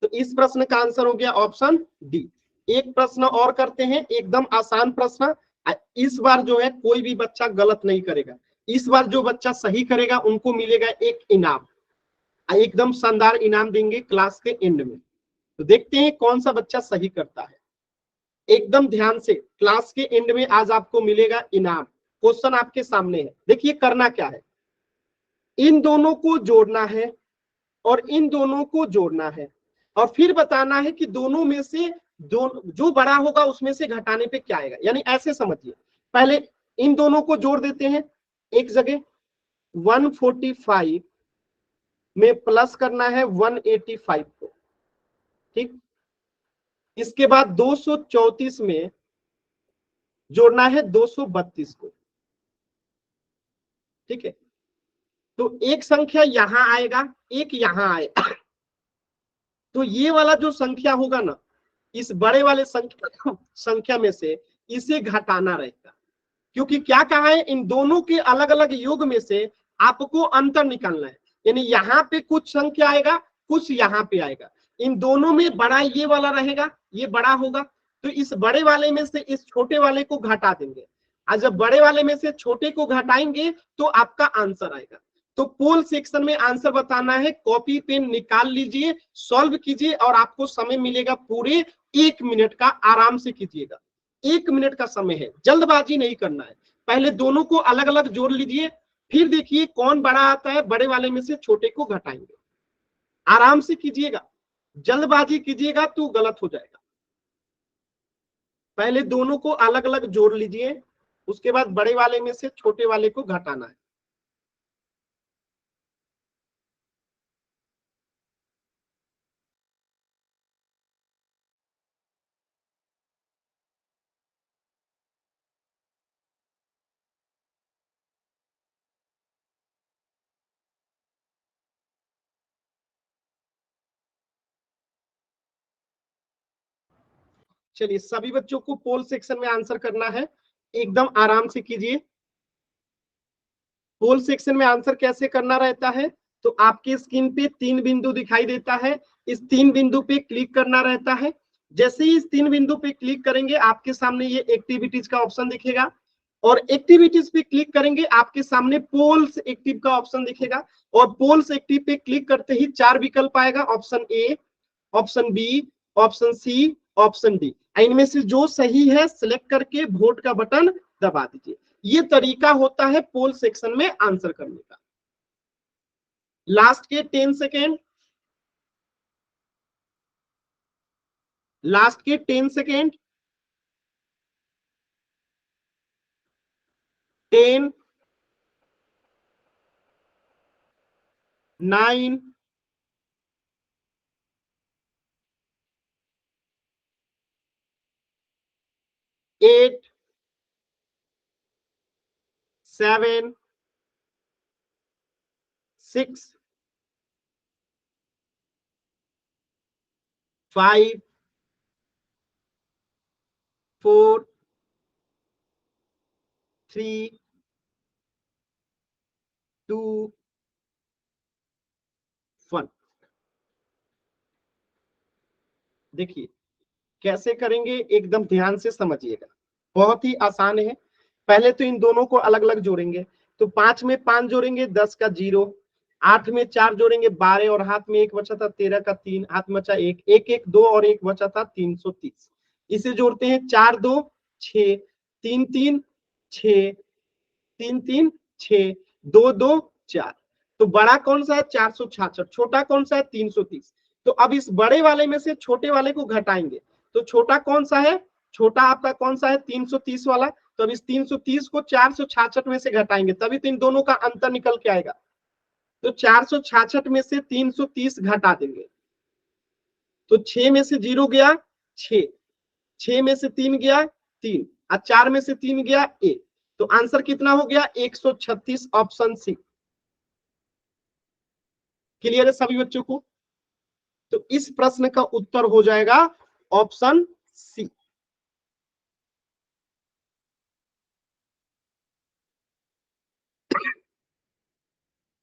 तो इस प्रश्न का आंसर हो गया ऑप्शन डी। एक प्रश्न और करते हैं, एकदम आसान प्रश्न। इस बार जो है कोई भी बच्चा गलत नहीं करेगा, इस बार जो बच्चा सही करेगा उनको मिलेगा एक इनाम, एकदम शानदार इनाम देंगे क्लास के एंड में। तो देखते हैं कौन सा बच्चा सही करता है। एकदम ध्यान से, क्लास के एंड में आज आपको मिलेगा इनाम। क्वेश्चन आपके सामने है, देखिए करना क्या है, इन दोनों को जोड़ना है और इन दोनों को जोड़ना है और फिर बताना है कि दोनों में से जो बड़ा होगा उसमें से घटाने पे क्या आएगा। यानी ऐसे समझिए, पहले इन दोनों को जोड़ देते हैं एक जगह, 145 में प्लस करना है 185 को, ठीक। इसके बाद 234 में जोड़ना है 232 को। ठीक है, तो एक संख्या यहां आएगा, एक यहां आएगा, तो ये वाला जो संख्या होगा ना, इस बड़े वाले संख्या में से इसे घटाना रहेगा, क्योंकि क्या कहा है, इन दोनों के अलग अलग योग में से आपको अंतर निकालना है। यानी यहाँ पे कुछ संख्या आएगा, कुछ यहाँ पे आएगा, इन दोनों में बड़ा ये वाला रहेगा, ये बड़ा होगा, तो इस बड़े वाले में से इस छोटे वाले को घटा देंगे, और जब बड़े वाले में से छोटे को घटाएंगे तो आपका आंसर आएगा। तो पोल सेक्शन में आंसर बताना है, कॉपी पेन निकाल लीजिए, सॉल्व कीजिए, और आपको समय मिलेगा पूरे 1 मिनट का, आराम से कीजिएगा। 1 मिनट का समय है, जल्दबाजी नहीं करना है। पहले दोनों को अलग अलग जोड़ लीजिए, फिर देखिए कौन बड़ा आता है, बड़े वाले में से छोटे को घटाएंगे। आराम से कीजिएगा, जल्दबाजी कीजिएगा तो गलत हो जाएगा। पहले दोनों को अलग अलग जोड़ लीजिए, उसके बाद बड़े वाले में से छोटे वाले को घटाना है। चलिए, सभी बच्चों को पोल सेक्शन में आंसर करना है, एकदम आराम से कीजिए। पोल सेक्शन में आंसर कैसे करना रहता है, तो आपके स्क्रीन पे 3 बिंदु दिखाई देता है, इस 3 बिंदु पे क्लिक करना रहता है। जैसे ही इस 3 बिंदु पे क्लिक करेंगे, आपके सामने ये एक्टिविटीज का ऑप्शन दिखेगा, और एक्टिविटीज पे क्लिक करेंगे, आपके सामने पोल्स एक्टिव का ऑप्शन दिखेगा, और पोल्स एक्टिव पे क्लिक करते ही 4 विकल्प आएगा, option A, option B, option C, option D. इनमें से जो सही है सिलेक्ट करके वोट का बटन दबा दीजिए। ये तरीका होता है पोल सेक्शन में आंसर करने का। लास्ट के 10 सेकेंड, लास्ट के 10 सेकेंड, 10, 9, 8, 7, 6, 5, 4, 3, 2, 1। देखिए कैसे करेंगे, एकदम ध्यान से समझिएगा, बहुत ही आसान है। पहले तो इन दोनों को अलग अलग जोड़ेंगे, तो 5 में 5 जोड़ेंगे 10 का 0, 8 में 4 जोड़ेंगे 12, और हाथ में 1 बचा था 13 का 3, हाथ में बचा 1, 1 1 2 और 1 बचा था 330। इसे जोड़ते हैं 4 2 6, 3 3 6, 3 3 6, 2 2 4। तो बड़ा कौन सा है 466, छोटा कौन सा है 330। तो अब इस बड़े वाले में से छोटे वाले को घटाएंगे, तो छोटा कौन सा है, छोटा आपका कौन सा है 330 वाला। तो अब इस 330 को 466 में से घटाएंगे, तभी तो इन दोनों का अंतर निकल के आएगा। तो 466 में से 330 घटा देंगे, तो 6 में से 0 गया 6, 6 में से 3 गया 3, और 4 में से 3 गया 1। तो आंसर कितना हो गया 136, ऑप्शन सी। क्लियर है सभी बच्चों को? तो इस प्रश्न का उत्तर हो जाएगा ऑप्शन सी।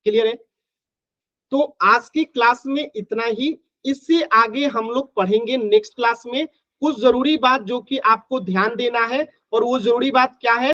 क्लियर है? तो आज की क्लास में इतना ही, इससे आगे हम लोग पढ़ेंगे नेक्स्ट क्लास में कुछ जरूरी बात जो कि आपको ध्यान देना है, और वो जरूरी बात क्या है।